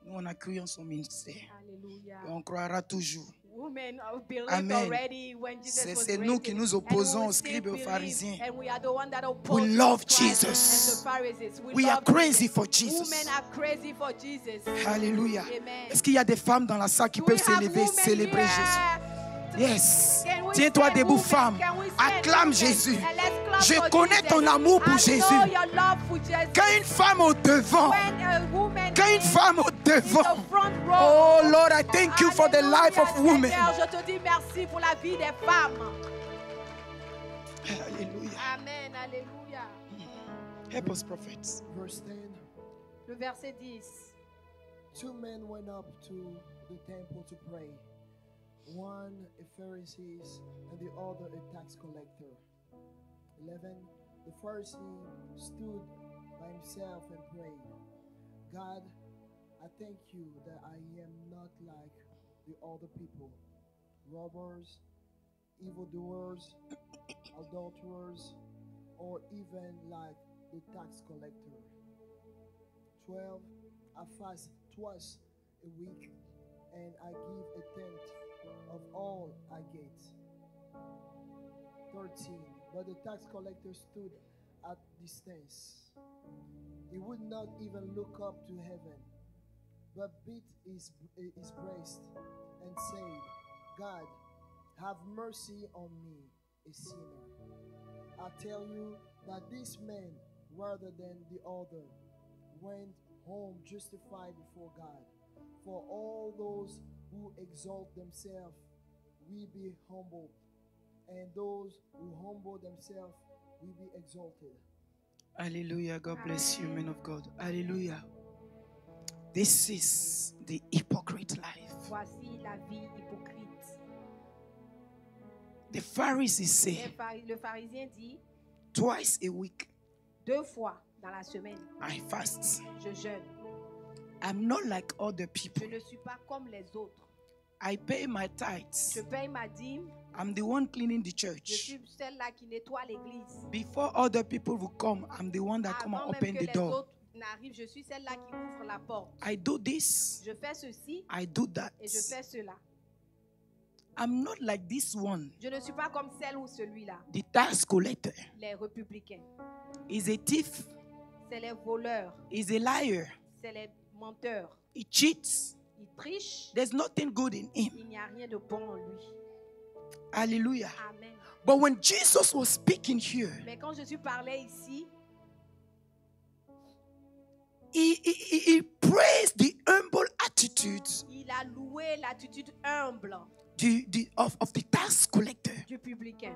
Speaker 1: Nous, on a cru en son ministère.
Speaker 2: Hallelujah.
Speaker 1: Et on croira toujours.
Speaker 2: Women believed
Speaker 1: Amen.
Speaker 2: already when Jesus was
Speaker 1: C'est nous
Speaker 2: raised.
Speaker 1: qui nous
Speaker 2: And
Speaker 1: opposons
Speaker 2: we
Speaker 1: aux
Speaker 2: still
Speaker 1: scribes et aux
Speaker 2: believe,
Speaker 1: pharisiens.
Speaker 2: And we are the one that oppose
Speaker 1: We love
Speaker 2: Christ
Speaker 1: Jesus.
Speaker 2: and the Pharisees.
Speaker 1: We are
Speaker 2: love
Speaker 1: crazy
Speaker 2: Jesus.
Speaker 1: for Jesus.
Speaker 2: Women are crazy for Jesus.
Speaker 1: Alléluia.
Speaker 2: Amen.
Speaker 1: Est-ce qu'il y a des femmes dans la salle qui
Speaker 2: Do we
Speaker 1: peuvent
Speaker 2: have
Speaker 1: s'élever,
Speaker 2: women
Speaker 1: célébrer
Speaker 2: here?
Speaker 1: Jésus? Yes.
Speaker 2: Can we
Speaker 1: Tiens-toi
Speaker 2: stand,
Speaker 1: debout,
Speaker 2: women?
Speaker 1: femme.
Speaker 2: Can we stand,
Speaker 1: Acclame
Speaker 2: women?
Speaker 1: Jésus.
Speaker 2: And let's love
Speaker 1: Je
Speaker 2: for
Speaker 1: connais
Speaker 2: Jesus.
Speaker 1: ton amour pour
Speaker 2: I
Speaker 1: Jésus.
Speaker 2: know your love for Jesus.
Speaker 1: Quand une femme au devant,
Speaker 2: When a woman
Speaker 1: quand une
Speaker 2: is
Speaker 1: femme au
Speaker 2: in
Speaker 1: devant,
Speaker 2: the front row.
Speaker 1: oh Lord, I thank you for the life of
Speaker 2: Alléluia,
Speaker 1: women.
Speaker 2: Seigneur, je te dis merci pour la vie des femmes.
Speaker 1: Hallelujah.
Speaker 2: Amen, alléluia.
Speaker 1: Help us, prophets.
Speaker 4: Verse 10.
Speaker 2: Le verset 10.
Speaker 4: 2 men went up to the temple to pray. One a Pharisee and the other a tax collector. 11. The Pharisee stood by himself and prayed, God, I thank you that I am not like the other people, robbers, evildoers, adulterers, or even like the tax collector. 12. I fast twice a week, and I give a tenth of all I get. 13. But the tax collector stood at distance. He would not even look up to heaven, but beat his breast and said, God, have mercy on me, a sinner. I tell you that this man, rather than the other, went home justified before God. For all those who exalt themselves will be humbled, and those who humble themselves will be exalted.
Speaker 1: Hallelujah. God bless you, men of God. Hallelujah. This is the hypocrite life.
Speaker 2: Voici la vie hypocrite.
Speaker 1: The Pharisees say
Speaker 2: Le pharisien dit,
Speaker 1: twice a week
Speaker 2: 2 fois dans la semaine,
Speaker 1: I fast.
Speaker 2: je jeûne.
Speaker 1: I'm not like other people.
Speaker 2: Je ne suis pas comme les autres.
Speaker 1: I pay my tithes.
Speaker 2: Je paye ma dîme.
Speaker 1: I'm the one cleaning the
Speaker 2: Je
Speaker 1: church.
Speaker 2: suis celle-là qui nettoie l'église.
Speaker 1: Before other people will come, I'm the one that come and
Speaker 2: Avant même
Speaker 1: open
Speaker 2: que
Speaker 1: the
Speaker 2: les
Speaker 1: door.
Speaker 2: autres n'arrivent, je suis celle-là qui ouvre la porte.
Speaker 1: I do this.
Speaker 2: Je fais ceci
Speaker 1: I do that.
Speaker 2: et je fais cela.
Speaker 1: I'm not like this one.
Speaker 2: Je ne suis pas comme celle ou celui-là.
Speaker 1: The tax collector
Speaker 2: Les républicains.
Speaker 1: is a thief.
Speaker 2: C'est les voleurs.
Speaker 1: Is a liar.
Speaker 2: C'est les menteurs.
Speaker 1: He cheats.
Speaker 2: Ils trichent.
Speaker 1: There's nothing good in him.
Speaker 2: Il n'y a rien de bon en lui.
Speaker 1: Hallelujah.
Speaker 2: Amen.
Speaker 1: But when Jesus was speaking here,
Speaker 2: Mais quand Jésus parlait ici,
Speaker 1: he praised the humble attitude
Speaker 2: il a loué l'attitude humble
Speaker 1: of the tax collector.
Speaker 2: du publicain.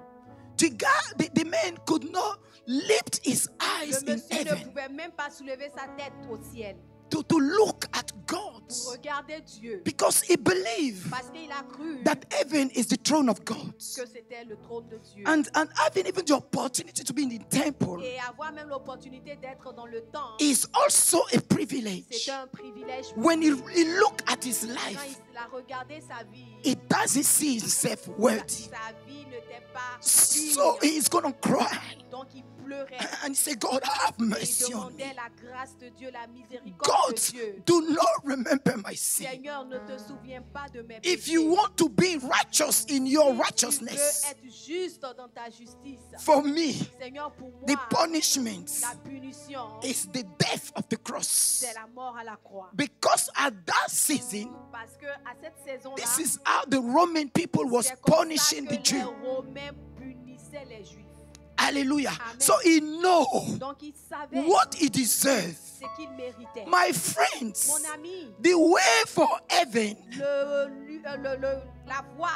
Speaker 1: The man could not lift his eyes
Speaker 2: Le
Speaker 1: in
Speaker 2: monsieur ne
Speaker 1: heaven
Speaker 2: pouvait même pas soulever sa tête au ciel
Speaker 1: to look at God
Speaker 2: pour regarder Dieu.
Speaker 1: because he believed
Speaker 2: Parce qu'il a cru
Speaker 1: that heaven is the throne of God.
Speaker 2: que c'était le trône de Dieu.
Speaker 1: And having even the opportunity to be in the temple
Speaker 2: Et avoir même l'opportunité d'être dans le temple,
Speaker 1: is also a privilege.
Speaker 2: c'est un privilège.
Speaker 1: When he looked at his
Speaker 2: Quand
Speaker 1: life,
Speaker 2: il a regardé sa vie,
Speaker 1: he doesn't see himself worthy.
Speaker 2: sa vie n'était pas
Speaker 1: So
Speaker 2: digne.
Speaker 1: he's going to cry.
Speaker 2: Donc il pleurait.
Speaker 1: And he said, God, have
Speaker 2: Et il
Speaker 1: mercy on me.
Speaker 2: demandait la grâce de Dieu, la miséricorde
Speaker 1: God,
Speaker 2: de Dieu.
Speaker 1: do not remember my sin.
Speaker 2: Seigneur, ne te souviens pas de mes
Speaker 1: If
Speaker 2: péchés.
Speaker 1: you want to be righteous in your
Speaker 2: Si tu veux
Speaker 1: righteousness,
Speaker 2: être juste dans ta justice,
Speaker 1: for me,
Speaker 2: Seigneur, pour
Speaker 1: the
Speaker 2: moi,
Speaker 1: punishment
Speaker 2: la punition,
Speaker 1: is the death of the cross.
Speaker 2: c'est la mort à la croix.
Speaker 1: Because at that season,
Speaker 2: Parce que à cette saison-là,
Speaker 1: this is how the Roman people was
Speaker 2: c'est comme ça
Speaker 1: punishing
Speaker 2: que
Speaker 1: the Jews.
Speaker 2: les Romains punissaient les Juifs.
Speaker 1: Hallelujah.
Speaker 2: Amen.
Speaker 1: So he know
Speaker 2: Donc ils savaient
Speaker 1: what he deserved.
Speaker 2: ce qu'ils méritaient.
Speaker 1: My friends,
Speaker 2: Mon ami,
Speaker 1: the way for heaven
Speaker 2: la voie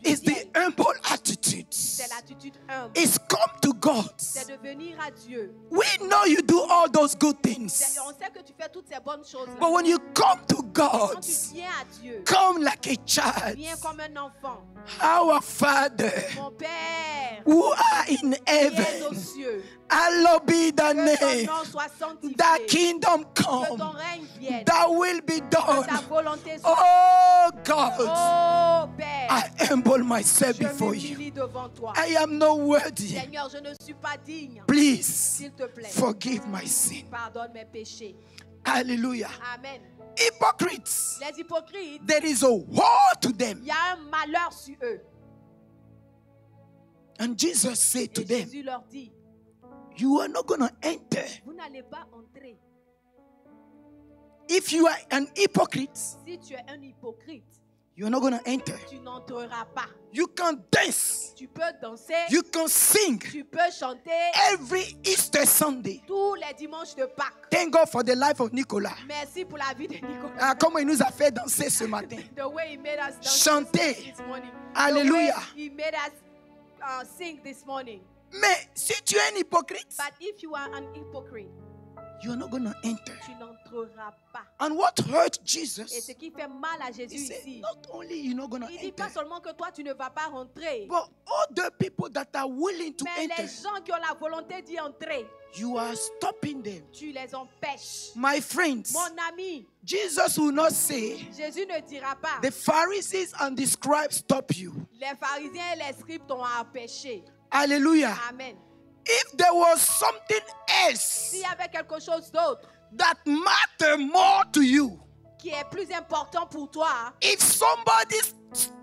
Speaker 2: du
Speaker 1: is the
Speaker 2: ciel,
Speaker 1: humble attitude.
Speaker 2: c'est l'attitude humble.
Speaker 1: It's come to God.
Speaker 2: C'est de venir à Dieu.
Speaker 1: We know you do all those good things.
Speaker 2: On sait que tu fais toutes ces bonnes choses.
Speaker 1: But when you come to
Speaker 2: Quand
Speaker 1: God,
Speaker 2: tu viens à Dieu,
Speaker 1: come like a child.
Speaker 2: viens comme un enfant.
Speaker 1: Our Father
Speaker 2: Mon Père,
Speaker 1: who are in
Speaker 2: qui est aux
Speaker 1: heaven,
Speaker 2: cieux,
Speaker 1: hallowed be thy
Speaker 2: que ton
Speaker 1: name.
Speaker 2: nom soit sanctifié,
Speaker 1: Thy kingdom
Speaker 2: que ton
Speaker 1: come.
Speaker 2: règne vienne,
Speaker 1: Thy will be
Speaker 2: que ta
Speaker 1: done.
Speaker 2: volonté soit.
Speaker 1: Oh God,
Speaker 2: Oh Père,
Speaker 1: I humble myself
Speaker 2: je
Speaker 1: before you.
Speaker 2: m'humilie devant toi.
Speaker 1: I am not worthy.
Speaker 2: Seigneur, je ne suis pas digne.
Speaker 1: Please
Speaker 2: S'il te plaît,
Speaker 1: forgive my sin.
Speaker 2: pardonne mes péchés.
Speaker 1: Hallelujah.
Speaker 2: Amen.
Speaker 1: Hypocrites,
Speaker 2: Les hypocrites,
Speaker 1: there is a woe to them.
Speaker 2: il y a un malheur sur eux.
Speaker 1: And Jesus said
Speaker 2: Et
Speaker 1: to them,
Speaker 2: Jésus leur dit,
Speaker 1: you are not going to enter.
Speaker 2: vous n'allez pas entrer.
Speaker 1: If you are an hypocrite,
Speaker 2: Si tu es un hypocrite,
Speaker 1: You're not going to enter.
Speaker 2: Tu n'entreras pas.
Speaker 1: You can dance.
Speaker 2: Tu peux danser.
Speaker 1: You can sing.
Speaker 2: Tu peux chanter.
Speaker 1: Every Easter Sunday.
Speaker 2: Tous les dimanches de Pâques.
Speaker 1: Thank God for the life of Nicolas.
Speaker 2: Merci pour la vie de Nicolas.
Speaker 1: Ah, comment il nous a fait danser ce matin.
Speaker 2: The way he made us dance
Speaker 1: Chanter.
Speaker 2: this morning.
Speaker 1: Alléluia.
Speaker 2: The way he made us sing this morning.
Speaker 1: Mais si tu es un hypocrite,
Speaker 2: But if you are an hypocrite,
Speaker 1: you're not going to enter.
Speaker 2: tu n'entreras pas.
Speaker 1: And what hurt
Speaker 2: Et
Speaker 1: Jesus,
Speaker 2: ce qui fait mal à
Speaker 1: he
Speaker 2: Jésus
Speaker 1: said,
Speaker 2: ici,
Speaker 1: not only you're not going to
Speaker 2: il dit pas
Speaker 1: enter,
Speaker 2: seulement que toi tu ne vas pas rentrer,
Speaker 1: but all the people that are willing to
Speaker 2: mais
Speaker 1: enter,
Speaker 2: les gens qui ont la volonté d'y entrer,
Speaker 1: you are stopping them.
Speaker 2: tu les empêches.
Speaker 1: My friends,
Speaker 2: Mon ami,
Speaker 1: Jesus will not say,
Speaker 2: Jésus ne dira pas,
Speaker 1: the Pharisees and the scribes stop you.
Speaker 2: les pharisiens et les scribes t'ont empêché.
Speaker 1: Hallelujah.
Speaker 2: Amen.
Speaker 1: If there was something else
Speaker 2: S'il y avait quelque chose d'autre
Speaker 1: that mattered more to you,
Speaker 2: qui est plus important pour toi,
Speaker 1: if somebody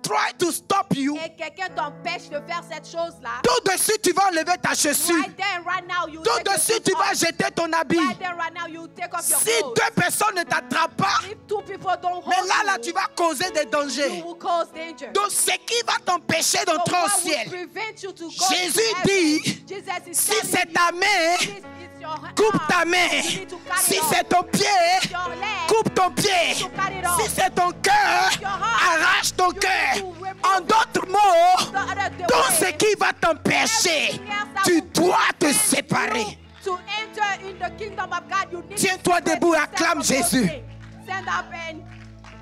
Speaker 1: try to stop you,
Speaker 2: et quelqu'un t'empêche de faire cette chose-là,
Speaker 1: tout de suite tu vas enlever ta chaussure.
Speaker 2: right there, right now, you
Speaker 1: Tout
Speaker 2: take
Speaker 1: de
Speaker 2: your
Speaker 1: suite tu
Speaker 2: shoes
Speaker 1: vas
Speaker 2: off.
Speaker 1: jeter ton habit.
Speaker 2: Right there, right now, you take off your
Speaker 1: Si
Speaker 2: clothes.
Speaker 1: deux personnes ne t'attrapent pas,
Speaker 2: If two people don't hold
Speaker 1: mais là
Speaker 2: you,
Speaker 1: tu vas causer des
Speaker 2: you
Speaker 1: dangers.
Speaker 2: will cause danger.
Speaker 1: Donc ce qui va t'empêcher
Speaker 2: So
Speaker 1: d'entrer au
Speaker 2: what will
Speaker 1: ciel,
Speaker 2: prevent you to go
Speaker 1: Jésus
Speaker 2: to heaven?
Speaker 1: dit,
Speaker 2: Jesus is
Speaker 1: si
Speaker 2: telling
Speaker 1: c'est
Speaker 2: you,
Speaker 1: ta main,
Speaker 2: this is your
Speaker 1: coupe
Speaker 2: arm.
Speaker 1: ta main.
Speaker 2: You need to cut
Speaker 1: Si
Speaker 2: it off.
Speaker 1: c'est ton pied,
Speaker 2: Your leg,
Speaker 1: coupe ton pied.
Speaker 2: you cut it off.
Speaker 1: Si c'est ton cœur,
Speaker 2: Your heart,
Speaker 1: arrache ton
Speaker 2: you
Speaker 1: cœur.
Speaker 2: need to remove
Speaker 1: En d'autres mots,
Speaker 2: the other
Speaker 1: tout
Speaker 2: way.
Speaker 1: ce qui va t'empêcher,
Speaker 2: Everything else that
Speaker 1: tu
Speaker 2: will
Speaker 1: dois te
Speaker 2: prevent
Speaker 1: séparer.
Speaker 2: you to enter in the kingdom of God, you need
Speaker 1: Tiens-toi
Speaker 2: to
Speaker 1: debout,
Speaker 2: separate
Speaker 1: acclame
Speaker 2: yourself from
Speaker 1: Jésus.
Speaker 2: those things. Stand up and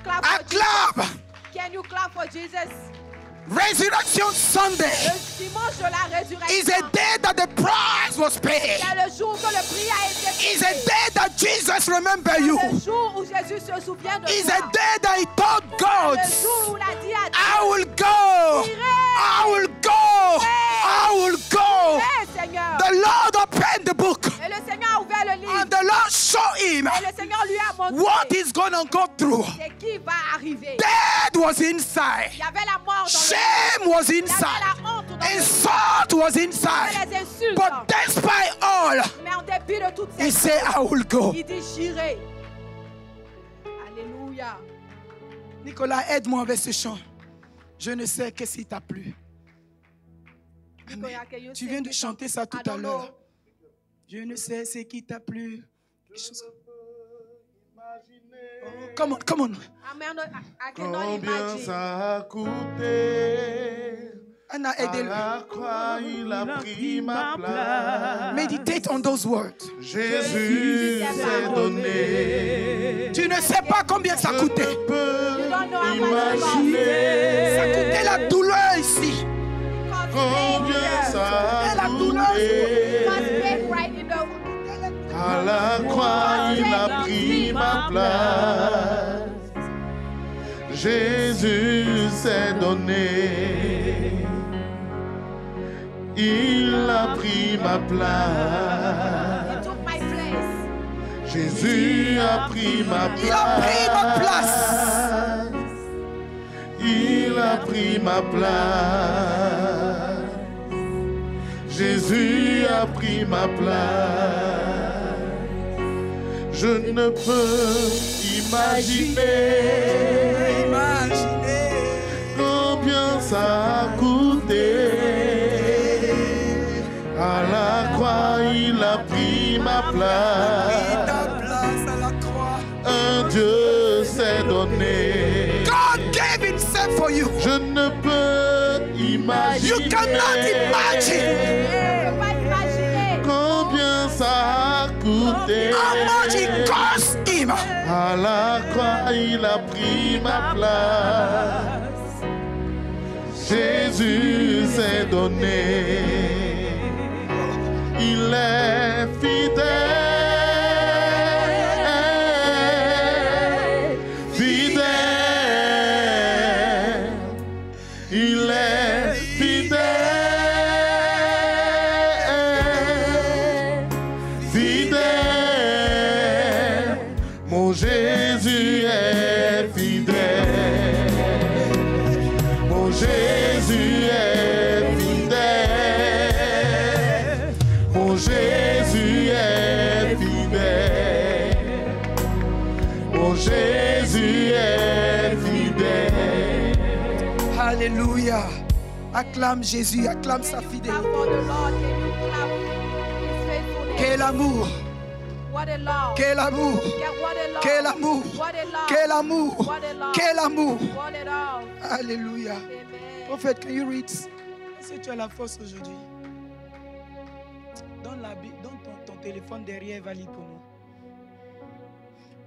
Speaker 2: clap for
Speaker 1: Acclame.
Speaker 2: Jesus. Can you clap for Jesus?
Speaker 1: Resurrection Sunday
Speaker 2: Le dimanche de la
Speaker 1: is a
Speaker 2: résurrection,
Speaker 1: day that the price was paid.
Speaker 2: c'est le jour que le prix a été
Speaker 1: Is a
Speaker 2: payé.
Speaker 1: day that Jesus remember you.
Speaker 2: Le jour où Jésus se souvient de
Speaker 1: Is
Speaker 2: toi.
Speaker 1: a day that he told God,
Speaker 2: Le jour où il a dit à
Speaker 1: I
Speaker 2: Dieu,
Speaker 1: will go. I will go. I will go.
Speaker 2: Fais, Seigneur.
Speaker 1: The Lord opened the book
Speaker 2: Et le Seigneur a ouvert le livre.
Speaker 1: and the Lord showed him
Speaker 2: Et le Seigneur lui a montré
Speaker 1: what he's gonna go through.
Speaker 2: ce qui va arriver.
Speaker 1: Death was inside.
Speaker 2: Il y avait la mort dans
Speaker 1: Shame was
Speaker 2: il y avait
Speaker 1: inside.
Speaker 2: la honte dans le
Speaker 1: Insult was
Speaker 2: il y
Speaker 1: inside.
Speaker 2: avait les insultes.
Speaker 1: But despite all,
Speaker 2: Mais en dépit de toutes
Speaker 1: he
Speaker 2: ces
Speaker 1: said, I will go.
Speaker 2: il dit j'irai. Alléluia.
Speaker 1: Nicolas, aide-moi avec ce chant. Je ne sais qu'est-ce qui t'a plu.
Speaker 2: Nicolas, can you
Speaker 1: Tu
Speaker 2: sing
Speaker 1: viens de
Speaker 2: this song?
Speaker 1: chanter ça tout
Speaker 2: I
Speaker 1: à
Speaker 2: don't
Speaker 1: l'heure.
Speaker 2: know.
Speaker 1: Je ne sais ce qui t'a plu. Oh, come on, come on.
Speaker 2: I cannot
Speaker 5: Combien
Speaker 2: imagine.
Speaker 5: ça a coûté?
Speaker 1: Anna,
Speaker 5: À
Speaker 1: aidez-le.
Speaker 5: la croix, il a pris ma place.
Speaker 1: Meditate on those words.
Speaker 5: Jésus s'est donné.
Speaker 1: Tu ne sais pas combien ça
Speaker 5: Je
Speaker 1: coûtait.
Speaker 5: ne peux
Speaker 2: You don't know how much it cost.
Speaker 5: imaginer
Speaker 1: Ça coûtait la douleur ici.
Speaker 5: combien ça
Speaker 1: Et
Speaker 5: a
Speaker 1: la douleur,
Speaker 5: coûté.
Speaker 2: God's pain right in the
Speaker 5: À la croix, il a pris ma place. Jésus s'est donné. Il a pris ma place.
Speaker 2: He took my place.
Speaker 5: Jésus a pris ma place.
Speaker 1: Il a pris ma place.
Speaker 5: Il a pris ma place. Jésus a pris ma place. Je ne peux imaginer combien ça a coûté. À la croix, il a pris ma place.
Speaker 1: Ta place à la croix.
Speaker 5: Un Dieu s'est donné.
Speaker 1: God gave himself for you.
Speaker 5: Je ne peux imaginer.
Speaker 1: You cannot imagine
Speaker 2: Je peux pas imaginer.
Speaker 5: combien ça a coûté.
Speaker 1: how much it cost him.
Speaker 5: À la croix, il a pris ma place. Jésus s'est donné. Il est fidèle. Fidèle. Il est fidèle. Fidèle. Mon Jésus est fidèle. Mon Jésus est fidèle.
Speaker 1: Alléluia. Acclame Jésus, acclame sa
Speaker 2: Can you
Speaker 1: fidélité.
Speaker 2: clap for the Lord? Can you clap his faithfulness?
Speaker 1: Quel amour,
Speaker 2: What a love.
Speaker 1: quel amour,
Speaker 2: What a love.
Speaker 1: quel amour,
Speaker 2: What a love.
Speaker 1: quel amour,
Speaker 2: What a love.
Speaker 1: quel amour.
Speaker 2: What a love.
Speaker 1: Alléluia.
Speaker 2: Amen.
Speaker 1: Prophète, can you read? Est-ce que tu as la force aujourd'hui? Donne ton téléphone derrière, va lire pour nous.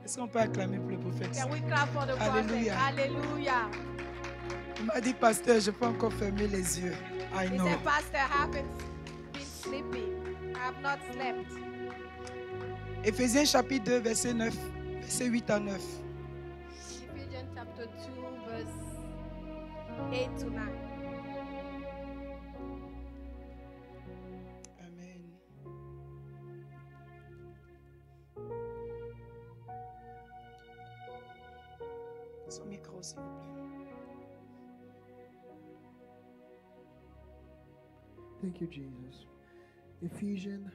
Speaker 1: Est-ce qu'on peut acclamer pour le prophète?
Speaker 2: Can we clap for the prophet?
Speaker 1: Alléluia.
Speaker 2: Hallelujah.
Speaker 1: Il m'a dit, pasteur, je peux encore fermer les yeux. I
Speaker 2: He
Speaker 1: know.
Speaker 2: said, Pastor, I haven't been sleeping. I have not slept.
Speaker 1: Éphésiens chapitre 2, verset 9, verset 8 à 9.
Speaker 2: Ephesians chapter 2, verse 8 to 9.
Speaker 1: Amen. Son micro, s'il vous plaît.
Speaker 4: Thank you, Jesus. Ephesians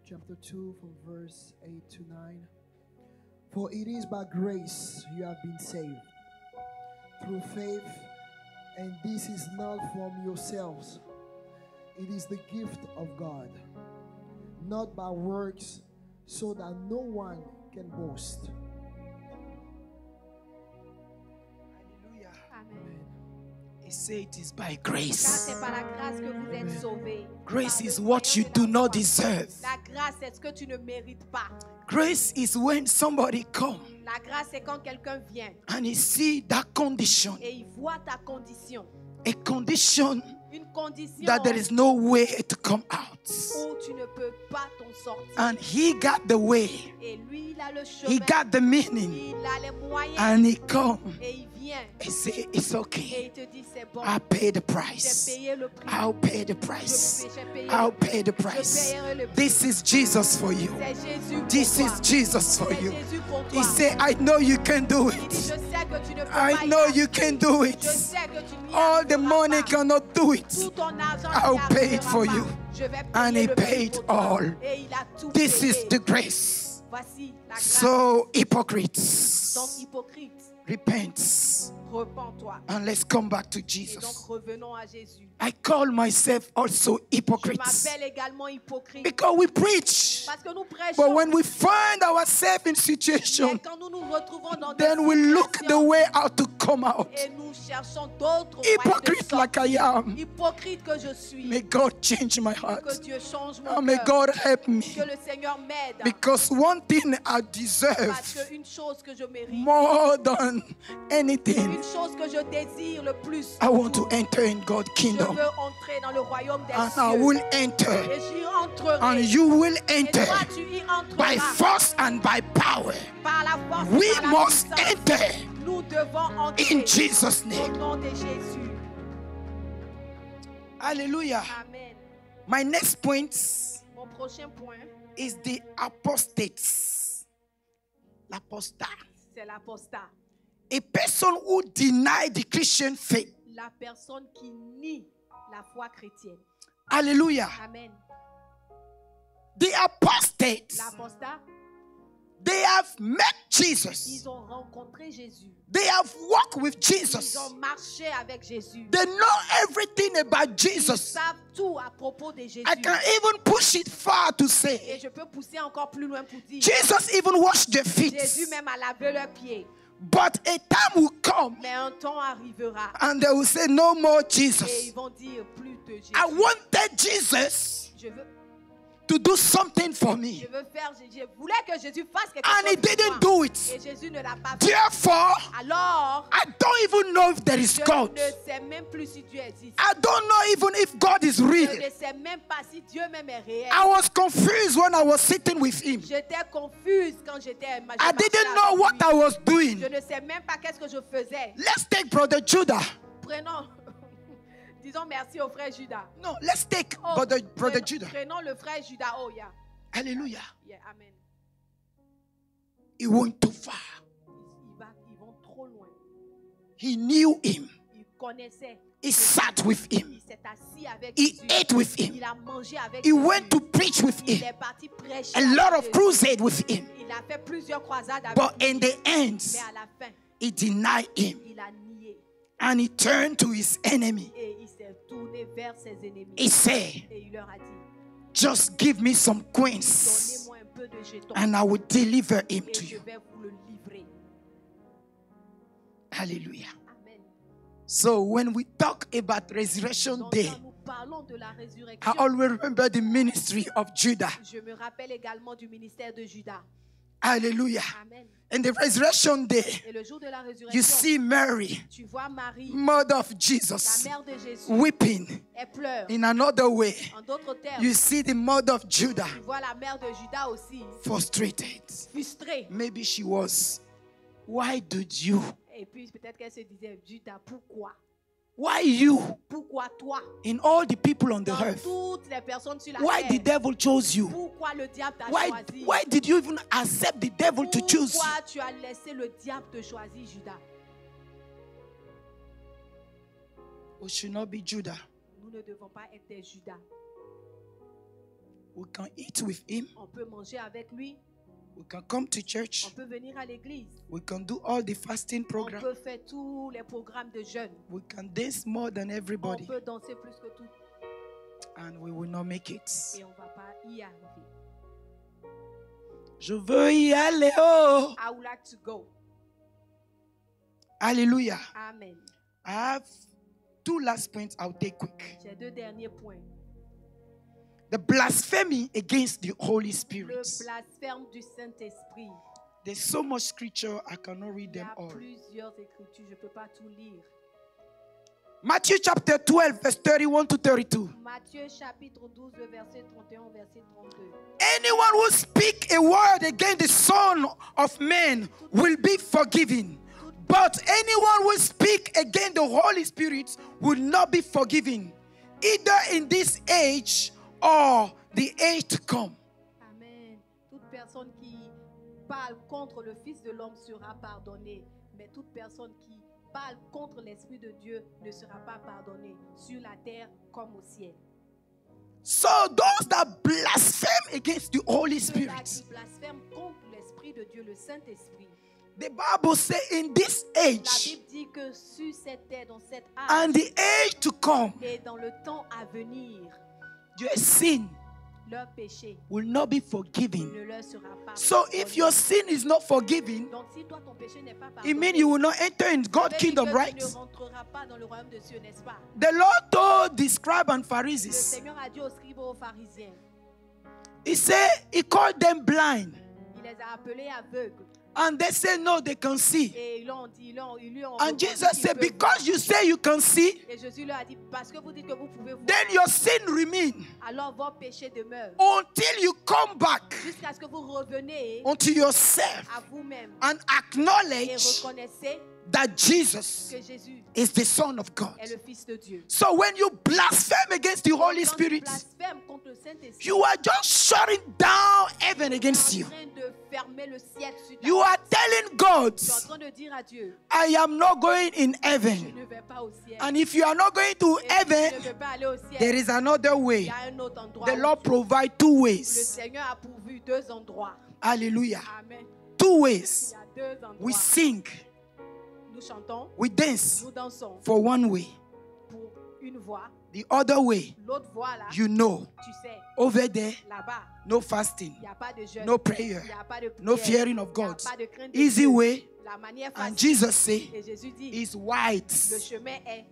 Speaker 4: chapter 2 from verse 8 to 9. For it is by grace you have been saved through faith, and this is not from yourselves. It is the gift of God, not by works, so that no one can boast.
Speaker 1: Alléluia.
Speaker 2: Amen.
Speaker 1: He said it is by
Speaker 2: Car
Speaker 1: grace.
Speaker 2: c'est par la grâce que vous êtes sauvés.
Speaker 1: Grace
Speaker 2: Par
Speaker 1: is
Speaker 2: le
Speaker 1: what
Speaker 2: moyen
Speaker 1: you
Speaker 2: de
Speaker 1: do
Speaker 2: la
Speaker 1: not
Speaker 2: foi.
Speaker 1: deserve.
Speaker 2: La grâce, c'est ce que tu ne mérites pas.
Speaker 1: Grace is when somebody come
Speaker 2: La grâce, c'est quand quelqu'un vient
Speaker 1: and he see that condition,
Speaker 2: et il voit ta condition.
Speaker 1: a condition
Speaker 2: Une condition
Speaker 1: that there is no way to come out.
Speaker 2: où tu ne peux pas t'en sortir.
Speaker 1: And he got the way,
Speaker 2: Et lui, il a le
Speaker 1: he
Speaker 2: chemin.
Speaker 1: got the meaning,
Speaker 2: Il a les moyens.
Speaker 1: and he come.
Speaker 2: Et il vient.
Speaker 1: He say, it's
Speaker 2: Et
Speaker 1: okay.
Speaker 2: il te dit, c'est bon.
Speaker 1: I'll pay the
Speaker 2: J'ai
Speaker 1: price.
Speaker 2: payé le prix.
Speaker 1: I'll pay the price.
Speaker 2: J'ai payé
Speaker 1: I'll
Speaker 2: le prix.
Speaker 1: pay the
Speaker 2: Je
Speaker 1: price.
Speaker 2: payerai le prix.
Speaker 1: This is Jesus for you.
Speaker 2: C'est Jésus pour
Speaker 1: This
Speaker 2: toi.
Speaker 1: is Jesus for
Speaker 2: C'est
Speaker 1: you.
Speaker 2: Jésus pour
Speaker 1: He
Speaker 2: toi.
Speaker 1: said, I know you can do
Speaker 2: Il dit, je
Speaker 1: it.
Speaker 2: sais que tu ne peux
Speaker 1: I
Speaker 2: pas y
Speaker 1: know you
Speaker 2: arriver.
Speaker 1: can do
Speaker 2: Je
Speaker 1: it.
Speaker 2: sais que tu n'y
Speaker 1: All the
Speaker 2: arriveras
Speaker 1: money
Speaker 2: pas.
Speaker 1: cannot do it.
Speaker 2: Tout ton argent
Speaker 1: I'll
Speaker 2: n'y
Speaker 1: pay it
Speaker 2: arrivera
Speaker 1: for
Speaker 2: pas.
Speaker 1: you.
Speaker 2: Je vais
Speaker 1: And
Speaker 2: payer
Speaker 1: he
Speaker 2: le prix
Speaker 1: paid
Speaker 2: pour toi.
Speaker 1: all.
Speaker 2: Et il a tout
Speaker 1: This
Speaker 2: payé.
Speaker 1: is the grace.
Speaker 2: Voici la grâce.
Speaker 1: So, hypocrites,
Speaker 2: Donc, hypocrite,
Speaker 1: repent
Speaker 2: repens-toi.
Speaker 1: and let's come back to
Speaker 2: Et donc,
Speaker 1: Jesus.
Speaker 2: revenons à Jésus.
Speaker 1: I call myself also
Speaker 2: Je
Speaker 1: hypocrites
Speaker 2: m'appelle également hypocrite.
Speaker 1: because we preach,
Speaker 2: Parce que nous prêchons.
Speaker 1: but when we find ourselves in
Speaker 2: Mais
Speaker 1: situation,
Speaker 2: quand nous nous retrouvons dans des
Speaker 1: then we look the
Speaker 2: situations
Speaker 1: way out to come out.
Speaker 2: et nous cherchons d'autres moyens de
Speaker 1: Hypocrite like I am.
Speaker 2: hypocrite que je suis.
Speaker 1: May God change my heart.
Speaker 2: Que Dieu change
Speaker 1: And
Speaker 2: mon
Speaker 1: may
Speaker 2: cœur.
Speaker 1: God help me.
Speaker 2: Que le Seigneur m'aide.
Speaker 1: Because one thing I
Speaker 2: Parce
Speaker 1: deserve
Speaker 2: qu'une chose que je mérite,
Speaker 1: more than anything,
Speaker 2: une chose que je désire le plus,
Speaker 1: I want to enter in God's
Speaker 2: je
Speaker 1: kingdom.
Speaker 2: veux entrer dans le royaume des
Speaker 1: And I
Speaker 2: cieux.
Speaker 1: will enter.
Speaker 2: Et j'y entrerai.
Speaker 1: And you will
Speaker 2: Et
Speaker 1: enter
Speaker 2: toi, tu y
Speaker 1: by
Speaker 2: entreras.
Speaker 1: force and by power.
Speaker 2: Par la force
Speaker 1: We
Speaker 2: et par la
Speaker 1: must
Speaker 2: puissance.
Speaker 1: enter
Speaker 2: Nous devons entrer
Speaker 1: in Jesus'
Speaker 2: au
Speaker 1: name.
Speaker 2: nom de Jésus.
Speaker 1: Hallelujah.
Speaker 2: Amen.
Speaker 1: My next point
Speaker 2: Mon prochain point,
Speaker 1: is the apostates. L'apostat.
Speaker 2: c'est l'apostat.
Speaker 1: A person who denied the Christian faith.
Speaker 2: La personne qui nie la foi chrétienne.
Speaker 1: Hallelujah.
Speaker 2: Amen.
Speaker 1: The apostates,
Speaker 2: L'apostat,
Speaker 1: they have met Jesus.
Speaker 2: ils ont rencontré Jésus.
Speaker 1: They have walked with
Speaker 2: Ils
Speaker 1: Jesus.
Speaker 2: ont marché avec Jésus.
Speaker 1: They know everything about
Speaker 2: Ils
Speaker 1: Jesus.
Speaker 2: savent tout à propos de Jésus.
Speaker 1: I can even push it far to
Speaker 2: Et
Speaker 1: say,
Speaker 2: je peux pousser encore plus loin pour dire,
Speaker 1: Jesus even washed their feet.
Speaker 2: Jésus même a lavé leurs pieds.
Speaker 1: But a time will come
Speaker 2: Mais un temps arrivera
Speaker 1: and they will say, no more
Speaker 2: et
Speaker 1: Jesus.
Speaker 2: ils vont dire plus de Jésus.
Speaker 1: I wanted Jesus
Speaker 2: Je veux
Speaker 1: to do something for me.
Speaker 2: Je voulais que Jésus fasse quelque
Speaker 1: And he
Speaker 2: chose pour
Speaker 1: didn't
Speaker 2: moi.
Speaker 1: do
Speaker 2: Et
Speaker 1: it.
Speaker 2: Jésus ne l'a pas fait.
Speaker 1: Therefore,
Speaker 2: Alors,
Speaker 1: I don't even know if there is
Speaker 2: je
Speaker 1: God.
Speaker 2: ne sais même plus si Dieu existe.
Speaker 1: I don't know even if God is
Speaker 2: Je
Speaker 1: real.
Speaker 2: ne sais même pas si Dieu même est réel.
Speaker 1: I was confused when I was sitting with him.
Speaker 2: J'étais confuse quand j'étais
Speaker 1: I didn't know what I was doing.
Speaker 2: Je ne sais même pas qu'est-ce que je faisais.
Speaker 1: Let's take Brother Judah.
Speaker 2: Prenons, disons merci au frère Judas.
Speaker 1: No, let's take
Speaker 2: Oh,
Speaker 1: Brother
Speaker 2: prenons,
Speaker 1: Judah.
Speaker 2: prenons le frère Judas. Oh, yeah.
Speaker 1: Hallelujah.
Speaker 2: Yeah, amen.
Speaker 1: He went too far.
Speaker 2: Ils vont trop loin.
Speaker 1: He knew him.
Speaker 2: Ils connaissaient.
Speaker 1: He sat with him.
Speaker 2: Il s'est assis avec
Speaker 1: He
Speaker 2: Jésus.
Speaker 1: ate with him.
Speaker 2: Il a mangé avec
Speaker 1: He
Speaker 2: Jésus.
Speaker 1: went to preach with
Speaker 2: Il
Speaker 1: him.
Speaker 2: est parti prêcher
Speaker 1: A
Speaker 2: avec
Speaker 1: lot of
Speaker 2: Jésus.
Speaker 1: crusade with him.
Speaker 2: Il a fait plusieurs croisades avec
Speaker 1: But
Speaker 2: lui.
Speaker 1: in the end,
Speaker 2: Mais à la fin,
Speaker 1: he denied him.
Speaker 2: il a nié.
Speaker 1: And he turned to his enemy.
Speaker 2: Et il s'est tourné vers ses ennemis.
Speaker 1: He said,
Speaker 2: Et il leur a dit,
Speaker 1: just give me some coins
Speaker 2: donnez-moi un peu de jetons.
Speaker 1: and I will deliver him
Speaker 2: Et
Speaker 1: to
Speaker 2: je
Speaker 1: you.
Speaker 2: vais vous le livrer.
Speaker 1: Hallelujah.
Speaker 2: Amen.
Speaker 1: So when we talk about Resurrection
Speaker 2: Donc,
Speaker 1: Day,
Speaker 2: quand nous parlons de la
Speaker 1: I
Speaker 2: résurrection,
Speaker 1: always remember the ministry of Judah.
Speaker 2: je me rappelle également du ministère de Judas.
Speaker 1: Hallelujah.
Speaker 2: Amen.
Speaker 1: And the Resurrection Day,
Speaker 2: Et le jour de la
Speaker 1: you
Speaker 2: résurrection,
Speaker 1: see Mary,
Speaker 2: tu vois Marie,
Speaker 1: mother of
Speaker 2: la
Speaker 1: Jesus,
Speaker 2: mère de Jésus,
Speaker 1: weeping.
Speaker 2: elle pleure.
Speaker 1: In another way,
Speaker 2: En d'autres termes,
Speaker 1: you see the mother of Judah
Speaker 2: tu vois la mère de Judas aussi,
Speaker 1: frustrated.
Speaker 2: frustrée.
Speaker 1: Maybe she was, why did you?
Speaker 2: Et puis peut-être qu'elle se disait, Judas, pourquoi?
Speaker 1: Why you?
Speaker 2: Pourquoi toi?
Speaker 1: In all the people on the
Speaker 2: Dans
Speaker 1: earth,
Speaker 2: toutes les personnes sur la
Speaker 1: why the
Speaker 2: terre,
Speaker 1: devil chose you?
Speaker 2: pourquoi le diable t'a
Speaker 1: Why
Speaker 2: choisi?
Speaker 1: did you even accept the devil to choose you?
Speaker 2: Pourquoi tu as laissé le diable te choisir, Judas?
Speaker 1: We should not be Judah.
Speaker 2: Nous ne devons pas être des Judas.
Speaker 1: We can eat with him.
Speaker 2: On peut manger avec lui,
Speaker 1: We can come to
Speaker 2: on
Speaker 1: church.
Speaker 2: peut venir à l'église,
Speaker 1: We can do all the fasting
Speaker 2: on
Speaker 1: program.
Speaker 2: peut faire tous les programmes de jeûne,
Speaker 1: We can dance more than
Speaker 2: on
Speaker 1: everybody.
Speaker 2: peut danser plus que tout
Speaker 1: And we will not make it.
Speaker 2: et on ne va pas y arriver.
Speaker 1: Je veux y aller. Oh.
Speaker 2: I would like to go.
Speaker 1: Hallelujah.
Speaker 2: Amen.
Speaker 1: I have two last points I'll take quick.
Speaker 2: J'ai deux derniers points.
Speaker 1: The blasphemy against the Holy
Speaker 2: Le
Speaker 1: Spirit.
Speaker 2: blasphème du Saint-Esprit.
Speaker 1: There's so much scripture, I cannot read
Speaker 2: Il y
Speaker 1: them
Speaker 2: a
Speaker 1: all.
Speaker 2: plusieurs écritures, je ne peux pas tout lire.
Speaker 1: Matthew chapter 12, verse 31 to 32.
Speaker 2: Matthieu chapitre 12, le verset 31 au verset 32.
Speaker 1: Anyone who speak a word against the Son of Man will be forgiven. But anyone who speak against the Holy Spirit will not be forgiven, either in this age or the age to come.
Speaker 2: Amen. Toute personne qui parle contre le Fils de l'homme sera pardonnée, mais toute personne qui parle contre l'Esprit de Dieu ne sera pas pardonnée, sur la terre comme au ciel.
Speaker 1: So those that blaspheme against the Holy
Speaker 2: Ceux-là qui
Speaker 1: Spirit,
Speaker 2: blasphèment contre l'Esprit de Dieu, le Saint-Esprit.
Speaker 1: the Bible says in this
Speaker 2: La
Speaker 1: age
Speaker 2: Bible dit que sur cette terre, dans cette
Speaker 1: and
Speaker 2: âge
Speaker 1: the age to come,
Speaker 2: et dans le temps à venir,
Speaker 1: your sin
Speaker 2: leur péché
Speaker 1: will not be forgiven.
Speaker 2: ne leur sera pas
Speaker 1: So
Speaker 2: pardonné.
Speaker 1: if your sin is not forgiven,
Speaker 2: Donc si toi ton péché n'est pas
Speaker 1: it
Speaker 2: pardonné,
Speaker 1: means you will not enter in
Speaker 2: ça
Speaker 1: God's
Speaker 2: veut dire
Speaker 1: kingdom,
Speaker 2: que
Speaker 1: right?
Speaker 2: tu ne rentreras pas dans le royaume de Dieu, n'est-ce pas?
Speaker 1: The Lord told the scribe and
Speaker 2: Le
Speaker 1: Pharisees,
Speaker 2: Seigneur a dit aux scribes et aux pharisiens,
Speaker 1: He said, He called them blind.
Speaker 2: il les a appelés aveugles.
Speaker 1: And they said, no, they can see.
Speaker 2: Et ils lui ont
Speaker 1: And
Speaker 2: répondu
Speaker 1: Jesus
Speaker 2: qu'ils
Speaker 1: said,
Speaker 2: peuvent
Speaker 1: because you say you can see,
Speaker 2: voir. Et Jésus leur a dit, parce que vous dites que vous pouvez voir,
Speaker 1: then your sin remain
Speaker 2: alors vos péchés demeurent.
Speaker 1: until you come back
Speaker 2: Jusqu'à ce que vous reveniez
Speaker 1: unto yourself
Speaker 2: à vous-même
Speaker 1: and
Speaker 2: et
Speaker 1: acknowledge
Speaker 2: reconnaissez
Speaker 1: that Jesus
Speaker 2: que Jésus
Speaker 1: is the Son of God.
Speaker 2: est le Fils de Dieu.
Speaker 1: So when you blaspheme against the Holy
Speaker 2: Quand tu
Speaker 1: Spirit,
Speaker 2: blasphèmes contre le Saint-Esprit,
Speaker 1: you are just shutting down heaven against
Speaker 2: tu es
Speaker 1: you.
Speaker 2: en train de fermer le ciel sur ta
Speaker 1: You are telling God,
Speaker 2: Tu es en train de dire à Dieu,
Speaker 1: I am not going in
Speaker 2: je
Speaker 1: heaven.
Speaker 2: ne vais pas au ciel.
Speaker 1: And if you are not going to
Speaker 2: Et si tu ne
Speaker 1: heaven,
Speaker 2: veux pas aller au ciel,
Speaker 1: there is another
Speaker 2: il
Speaker 1: way.
Speaker 2: y a un autre endroit.
Speaker 1: The
Speaker 2: où
Speaker 1: Lord provide two
Speaker 2: le
Speaker 1: ways.
Speaker 2: Seigneur a pourvu deux endroits.
Speaker 1: Hallelujah.
Speaker 2: Amen.
Speaker 1: Two
Speaker 2: Il
Speaker 1: ways.
Speaker 2: y a deux endroits.
Speaker 1: We sing,
Speaker 2: Nous chantons,
Speaker 1: we dance
Speaker 2: nous dansons
Speaker 1: for one way.
Speaker 2: pour une voix.
Speaker 1: The other way,
Speaker 2: L'autre voix là,
Speaker 1: you know,
Speaker 2: tu sais,
Speaker 1: over there,
Speaker 2: là-bas,
Speaker 1: no fasting,
Speaker 2: il n'y a pas de jeûne.
Speaker 1: no prayer,
Speaker 2: Il n'y a pas de prière.
Speaker 1: no fearing of
Speaker 2: Il n'y a
Speaker 1: God.
Speaker 2: pas de crainte de
Speaker 1: Easy
Speaker 2: Dieu.
Speaker 1: way.
Speaker 2: La manière
Speaker 1: And
Speaker 2: facile.
Speaker 1: Jesus say,
Speaker 2: Et Jésus dit,
Speaker 1: is
Speaker 2: le
Speaker 1: wide,
Speaker 2: chemin est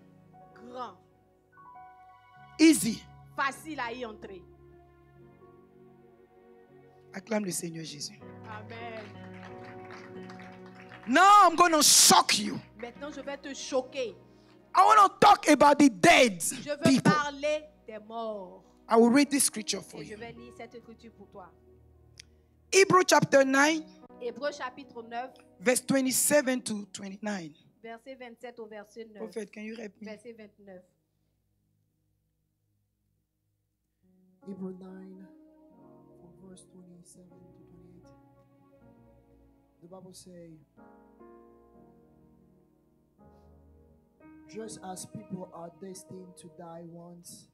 Speaker 2: grand,
Speaker 1: easy.
Speaker 2: facile à y entrer.
Speaker 1: Acclame le Seigneur Jésus.
Speaker 2: Amen.
Speaker 1: Now I'm going to shock you.
Speaker 2: Maintenant, je vais te choquer.
Speaker 1: I want to talk about the dead
Speaker 2: Je veux
Speaker 1: people.
Speaker 2: parler des morts.
Speaker 1: I will read this scripture for
Speaker 2: Et je
Speaker 1: you.
Speaker 2: vais lire cette écriture pour toi.
Speaker 1: Hebrew chapter 9,
Speaker 2: Hébreux chapitre 9,
Speaker 1: verse 27 to 29.
Speaker 2: verset 27 au verset 9.
Speaker 1: Prophet, can you help me?
Speaker 2: Verset 29.
Speaker 4: Hebrew 9, from verse 27 to 28. The Bible says, just as people are destined to die once,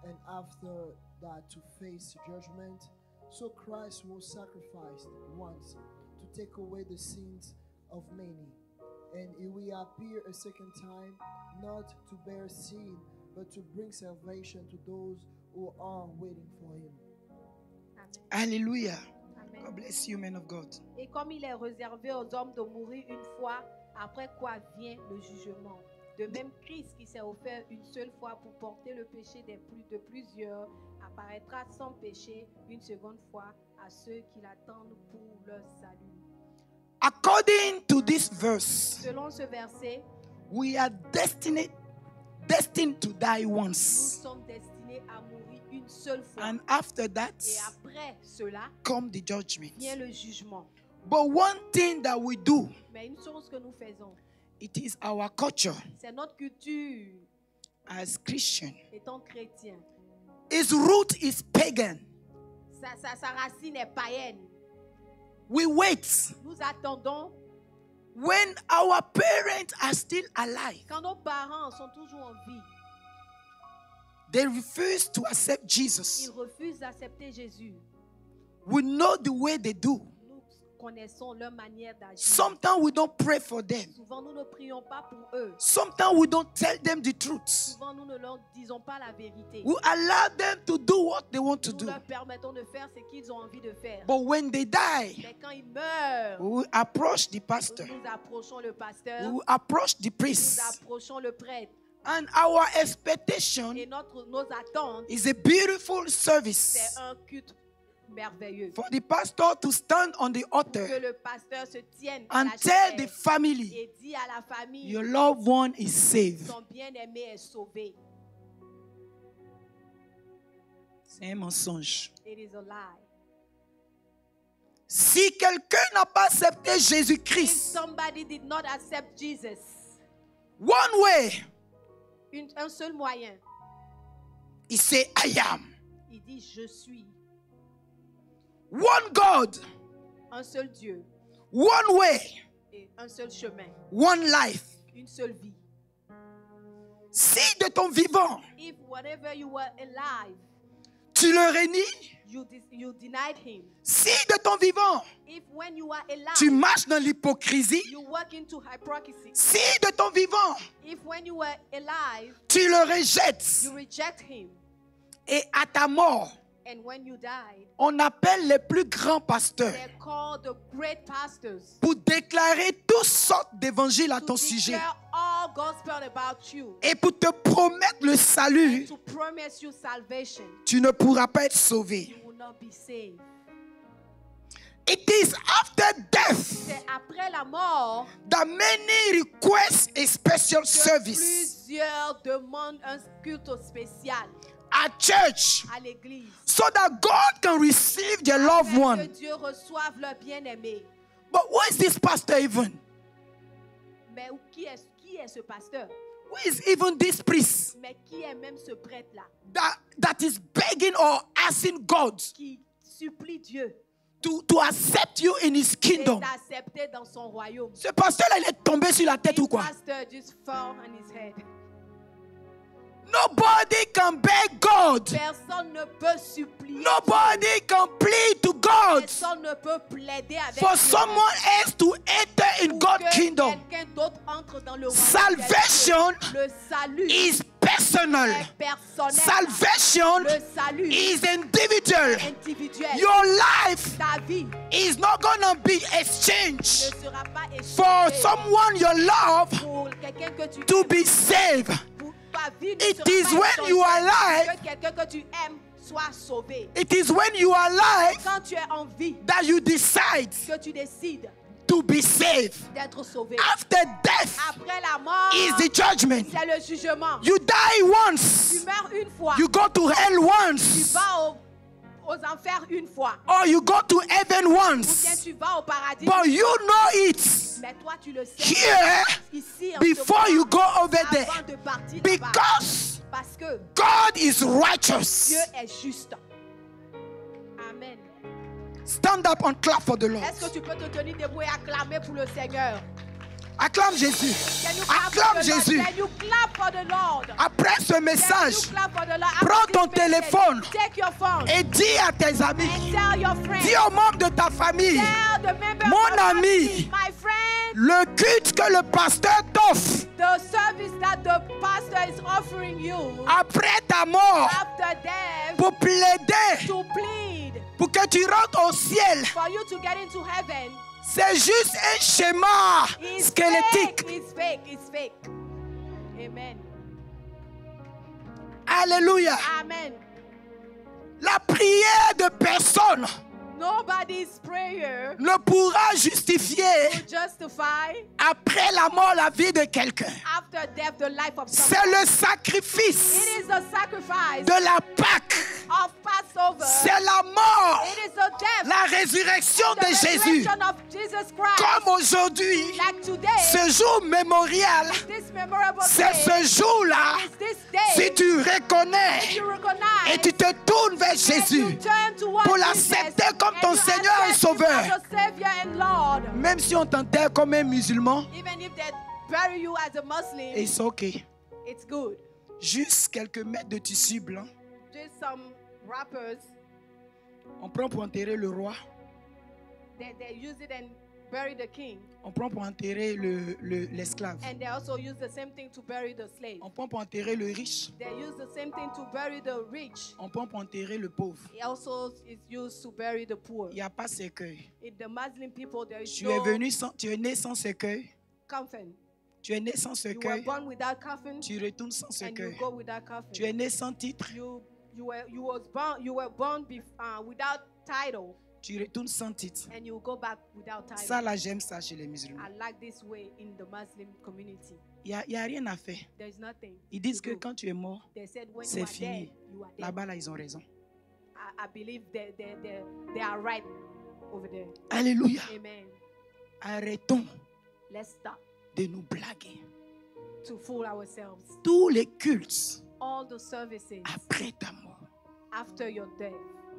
Speaker 4: and after that to face judgment, so Christ was sacrificed once to take away the sins of many. And he will appear a second time, not to bear sin, but to bring salvation to those who are waiting for him.
Speaker 2: Amen.
Speaker 1: Hallelujah.
Speaker 2: Amen.
Speaker 1: God bless you, men of God.
Speaker 2: Et comme il est réservé aux hommes de mourir une fois, après quoi vient le jugement. De même, Christ qui s'est offert une seule fois pour porter le péché de plusieurs, apparaîtra sans péché une seconde fois à ceux qui l'attendent pour leur salut.
Speaker 1: According to this verse,
Speaker 2: Selon ce verset,
Speaker 1: we are destined to die
Speaker 2: nous
Speaker 1: once.
Speaker 2: sommes destinés à mourir une seule fois.
Speaker 1: And after that,
Speaker 2: Et après cela,
Speaker 1: come the judgment.
Speaker 2: vient le jugement.
Speaker 1: But one thing that we do,
Speaker 2: Mais une chose que nous faisons,
Speaker 1: it is our culture
Speaker 2: c'est notre culture
Speaker 1: as Christian.
Speaker 2: étant chrétien.
Speaker 1: Its root is pagan.
Speaker 2: Sa racine est païenne.
Speaker 1: We wait
Speaker 2: Nous attendons
Speaker 1: when our parents are still alive.
Speaker 2: quand nos parents sont toujours en vie.
Speaker 1: They refuse to accept
Speaker 2: Ils
Speaker 1: Jesus.
Speaker 2: refusent d'accepter Jésus.
Speaker 1: We know the way they do.
Speaker 2: Nous connaissons leur manière d'agir.
Speaker 1: Sometimes we don't pray for them.
Speaker 2: Souvent, nous ne prions pas pour eux.
Speaker 1: Sometimes we don't tell them the truth.
Speaker 2: Souvent, nous ne leur disons pas la vérité.
Speaker 1: We allow them to do what they want to
Speaker 2: Nous
Speaker 1: do.
Speaker 2: leur permettons de faire ce qu'ils ont envie de faire.
Speaker 1: But when they die,
Speaker 2: Mais quand ils meurent,
Speaker 1: we will approach the pastor.
Speaker 2: nous approchons le
Speaker 1: We
Speaker 2: pasteur,
Speaker 1: will approach the
Speaker 2: nous
Speaker 1: priest.
Speaker 2: approchons le prêtre.
Speaker 1: And our expectation
Speaker 2: Et nos attentes,
Speaker 1: is a beautiful service
Speaker 2: c'est un culte merveilleux.
Speaker 1: for the pastor to stand on the
Speaker 2: Que
Speaker 1: altar
Speaker 2: le pasteur se tienne à
Speaker 1: and
Speaker 2: la
Speaker 1: tell the
Speaker 2: chaire
Speaker 1: family,
Speaker 2: et dit à la famille,
Speaker 1: your loved one is saved.
Speaker 2: son bien-aimé est sauvé.
Speaker 1: C'est un mensonge.
Speaker 2: It is a lie.
Speaker 1: Si quelqu'un n'a pas accepté
Speaker 2: If
Speaker 1: Jésus-Christ,
Speaker 2: somebody did not accept Jesus,
Speaker 1: one way,
Speaker 2: un seul moyen,
Speaker 1: he say, I am.
Speaker 2: il dit je suis.
Speaker 1: One God,
Speaker 2: Un seul Dieu
Speaker 1: one way,
Speaker 2: et un seul chemin,
Speaker 1: one life.
Speaker 2: une seule vie.
Speaker 1: Si de ton vivant,
Speaker 2: If whatever you were alive,
Speaker 1: tu le rénies,
Speaker 2: you denied him.
Speaker 1: si de ton vivant,
Speaker 2: If when you are alive,
Speaker 1: tu marches dans l'hypocrisie,
Speaker 2: you walk into hypocrisy.
Speaker 1: si de ton vivant,
Speaker 2: If when you were alive,
Speaker 1: tu le rejettes,
Speaker 2: you reject him.
Speaker 1: et à ta mort,
Speaker 2: And when you died,
Speaker 1: on appelle les plus grands pasteurs
Speaker 2: they're called the great pastors.
Speaker 1: pour déclarer toutes sortes d'évangiles à
Speaker 2: To
Speaker 1: ton sujet
Speaker 2: declare all gospel about you.
Speaker 1: et pour te promettre le salut,
Speaker 2: To promise you salvation.
Speaker 1: tu ne pourras pas être sauvé.
Speaker 2: You will not be saved.
Speaker 1: It is after death
Speaker 2: C'est après la mort
Speaker 1: that many request a special
Speaker 2: que
Speaker 1: service
Speaker 2: plusieurs demandent un culte spécial
Speaker 1: at church
Speaker 2: à l'église.
Speaker 1: so that God can receive their loved
Speaker 2: Afin que
Speaker 1: one.
Speaker 2: Dieu reçoive leur bien-aimé.
Speaker 1: But who is this pastor even?
Speaker 2: Mais qui est ce pasteur?
Speaker 1: Who is even this priest
Speaker 2: Mais qui est même ce prêtre-là
Speaker 1: that is begging or asking God
Speaker 2: qui supplie Dieu
Speaker 1: to accept you in his
Speaker 2: et
Speaker 1: kingdom?
Speaker 2: d'accepter dans son royaume?
Speaker 1: Ce pasteur-là, il est tombé sur la tête
Speaker 2: This
Speaker 1: ou quoi?
Speaker 2: pastor just fell on his head.
Speaker 1: Nobody can beg God.
Speaker 2: Personne ne peut supplier.
Speaker 1: Nobody can plead to God
Speaker 2: Personne ne peut plaider avec
Speaker 1: for
Speaker 2: Dieu
Speaker 1: someone else to enter in
Speaker 2: pour
Speaker 1: God's
Speaker 2: que
Speaker 1: kingdom.
Speaker 2: quelqu'un d'autre entre dans le royaume.
Speaker 1: Salvation
Speaker 2: des cieux. Le salut
Speaker 1: is personal.
Speaker 2: est personnel.
Speaker 1: Salvation
Speaker 2: Le salut
Speaker 1: is individual.
Speaker 2: est individuel.
Speaker 1: Your life
Speaker 2: Ta vie
Speaker 1: is not gonna be
Speaker 2: ne
Speaker 1: exchanged
Speaker 2: sera pas
Speaker 1: for
Speaker 2: échangée
Speaker 1: someone you love
Speaker 2: pour quelqu'un que tu
Speaker 1: to
Speaker 2: aimes.
Speaker 1: be saved.
Speaker 2: Pour ta vie ne
Speaker 1: It
Speaker 2: sera
Speaker 1: is
Speaker 2: pas
Speaker 1: when
Speaker 2: échangée
Speaker 1: you are
Speaker 2: pour
Speaker 1: alive.
Speaker 2: que quelqu'un que tu aimes soit sauvé.
Speaker 1: It is when you are alive
Speaker 2: Quand tu es en vie,
Speaker 1: that you decide
Speaker 2: que tu décides
Speaker 1: to be saved.
Speaker 2: d'être sauvé.
Speaker 1: After death
Speaker 2: Après la mort,
Speaker 1: is the judgment.
Speaker 2: c'est le jugement.
Speaker 1: You die
Speaker 2: Tu
Speaker 1: once.
Speaker 2: meurs une fois.
Speaker 1: You go to hell
Speaker 2: Tu
Speaker 1: once.
Speaker 2: vas aux enfers une fois.
Speaker 1: Or you go to heaven
Speaker 2: Ou bien
Speaker 1: once.
Speaker 2: tu vas au paradis.
Speaker 1: But you know it
Speaker 2: Mais toi, tu le sais.
Speaker 1: here
Speaker 2: Ici, en
Speaker 1: before
Speaker 2: ce
Speaker 1: you
Speaker 2: moment,
Speaker 1: go over there.
Speaker 2: avant de partir là-bas.
Speaker 1: Because
Speaker 2: Parce que
Speaker 1: God is righteous.
Speaker 2: Dieu est juste. Amen.
Speaker 1: Stand up and clap for the Lord.
Speaker 2: Est-ce que tu peux te tenir debout et acclamer pour le Seigneur?
Speaker 1: Acclame Jésus.
Speaker 2: Can you clap for
Speaker 1: Acclame
Speaker 2: the Lord?
Speaker 1: Jésus.
Speaker 2: Can you clap for the Lord?
Speaker 1: Après ce
Speaker 2: Can
Speaker 1: message,
Speaker 2: you clap for the Lord?
Speaker 1: prends
Speaker 2: After
Speaker 1: ton
Speaker 2: this message,
Speaker 1: téléphone
Speaker 2: Take your phone
Speaker 1: et dis à tes amis,
Speaker 2: and tell your friends.
Speaker 1: dis aux membres de ta famille,
Speaker 2: Tell not the member
Speaker 1: Mon
Speaker 2: of my
Speaker 1: ami.
Speaker 2: family. My friend,
Speaker 1: Le culte que le pasteur t'offre
Speaker 2: the service that the pastor is offering you
Speaker 1: après ta mort
Speaker 2: after death
Speaker 1: pour plaider,
Speaker 2: to plead
Speaker 1: pour que tu rentres au ciel,
Speaker 2: for you to get into heaven
Speaker 1: c'est juste un schéma
Speaker 2: is
Speaker 1: squelettique.
Speaker 2: fake. It's fake. It's fake. Amen.
Speaker 1: Alléluia.
Speaker 2: Amen.
Speaker 1: La prière de personne
Speaker 2: Nobody's prayer
Speaker 1: ne pourra justifier
Speaker 2: will justify
Speaker 1: après la mort la vie de quelqu'un.
Speaker 2: after death the life of
Speaker 1: C'est
Speaker 2: someone.
Speaker 1: le sacrifice
Speaker 2: It is the sacrifice
Speaker 1: de la Pâque.
Speaker 2: of Passover.
Speaker 1: C'est la mort,
Speaker 2: It is the death,
Speaker 1: la résurrection
Speaker 2: the
Speaker 1: de Jésus.
Speaker 2: resurrection of Jesus Christ.
Speaker 1: Comme aujourd'hui,
Speaker 2: Like today,
Speaker 1: ce jour mémorial,
Speaker 2: this memorable
Speaker 1: c'est
Speaker 2: day,
Speaker 1: ce jour-là,
Speaker 2: is this
Speaker 1: si
Speaker 2: day,
Speaker 1: tu reconnais
Speaker 2: you recognize
Speaker 1: et tu te tournes vers
Speaker 2: and
Speaker 1: Jésus
Speaker 2: you turn towards
Speaker 1: pour
Speaker 2: Jesus
Speaker 1: l'accepter comme
Speaker 2: and
Speaker 1: ton
Speaker 2: you
Speaker 1: Seigneur et
Speaker 2: accept him
Speaker 1: Sauveur.
Speaker 2: as your Savior and Lord.
Speaker 1: Même si on t'enterre comme un musulman,
Speaker 2: Even if they bury you as a Muslim,
Speaker 1: et c'est ok.
Speaker 2: it's good.
Speaker 1: Juste quelques mètres de tissu blanc,
Speaker 2: Just some rappers,
Speaker 1: on prend pour enterrer le roi,
Speaker 2: they use it and bury the king.
Speaker 1: on prend pour enterrer l'esclave,
Speaker 2: And they also use the same thing to bury the slave.
Speaker 1: on prend pour enterrer le riche,
Speaker 2: They use the same thing to bury the rich.
Speaker 1: on prend pour enterrer le pauvre.
Speaker 2: It also is used to bury the poor.
Speaker 1: Il n'y a pas cercueil.
Speaker 2: In the Muslim people, there is
Speaker 1: Tu es
Speaker 2: no
Speaker 1: tu es né sans cercueil,
Speaker 2: coffin.
Speaker 1: tu es né sans
Speaker 2: You were
Speaker 1: cercueil,
Speaker 2: born without coffin,
Speaker 1: tu retournes sans
Speaker 2: and you
Speaker 1: cercueil.
Speaker 2: go without coffin.
Speaker 1: Tu es né sans titre,
Speaker 2: You were born without title,
Speaker 1: tu retournes sans titre.
Speaker 2: and you go back without title.
Speaker 1: Ça là, j'aime ça chez les musulmans.
Speaker 2: I like this way in the Muslim community.
Speaker 1: Il n'y a rien à faire.
Speaker 2: There's nothing.
Speaker 1: Ils disent
Speaker 2: to
Speaker 1: que
Speaker 2: do.
Speaker 1: quand tu es mort,
Speaker 2: They said when
Speaker 1: c'est
Speaker 2: you are
Speaker 1: fini.
Speaker 2: dead, you are dead.
Speaker 1: Là-bas, là, ils ont raison.
Speaker 2: I believe they are right over there.
Speaker 1: Alléluia.
Speaker 2: Amen.
Speaker 1: Arrêtons
Speaker 2: Let's stop
Speaker 1: de nous blaguer.
Speaker 2: to fool ourselves.
Speaker 1: Tous les cultes
Speaker 2: All the services
Speaker 1: après ta mort
Speaker 2: after your death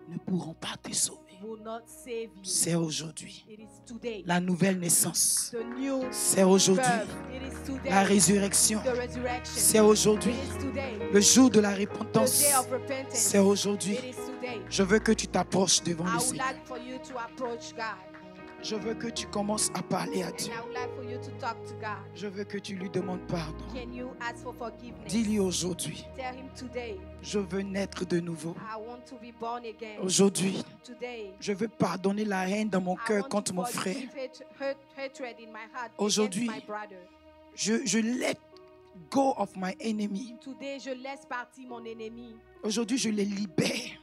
Speaker 1: ne pourront pas te sauver.
Speaker 2: will not save you.
Speaker 1: C'est aujourd'hui.
Speaker 2: It is today.
Speaker 1: La nouvelle naissance.
Speaker 2: The new
Speaker 1: C'est aujourd'hui.
Speaker 2: birth. It is today.
Speaker 1: La résurrection.
Speaker 2: The resurrection.
Speaker 1: C'est aujourd'hui.
Speaker 2: It is today.
Speaker 1: Le jour de la
Speaker 2: The
Speaker 1: repentance.
Speaker 2: day of repentance.
Speaker 1: C'est aujourd'hui.
Speaker 2: It is today.
Speaker 1: Je veux que tu t'approches devant
Speaker 2: I
Speaker 1: le
Speaker 2: would
Speaker 1: Seigneur.
Speaker 2: like for you to approach God.
Speaker 1: Je veux que tu commences à parler à
Speaker 2: And
Speaker 1: Dieu.
Speaker 2: I would like for you to talk to God.
Speaker 1: Je veux que tu lui demandes pardon.
Speaker 2: Can you ask for forgiveness?
Speaker 1: Dis-lui aujourd'hui,
Speaker 2: Tell him today,
Speaker 1: je veux naître de nouveau.
Speaker 2: I want to be born again.
Speaker 1: Aujourd'hui,
Speaker 2: Today,
Speaker 1: je veux pardonner la haine dans mon
Speaker 2: I
Speaker 1: cœur
Speaker 2: want
Speaker 1: contre
Speaker 2: to
Speaker 1: mon frère.
Speaker 2: forgive hatred in my heart
Speaker 1: Aujourd'hui,
Speaker 2: against my brother.
Speaker 1: Je let go of my enemy.
Speaker 2: Today, je laisse partir mon ennemi.
Speaker 1: Aujourd'hui, je les libère.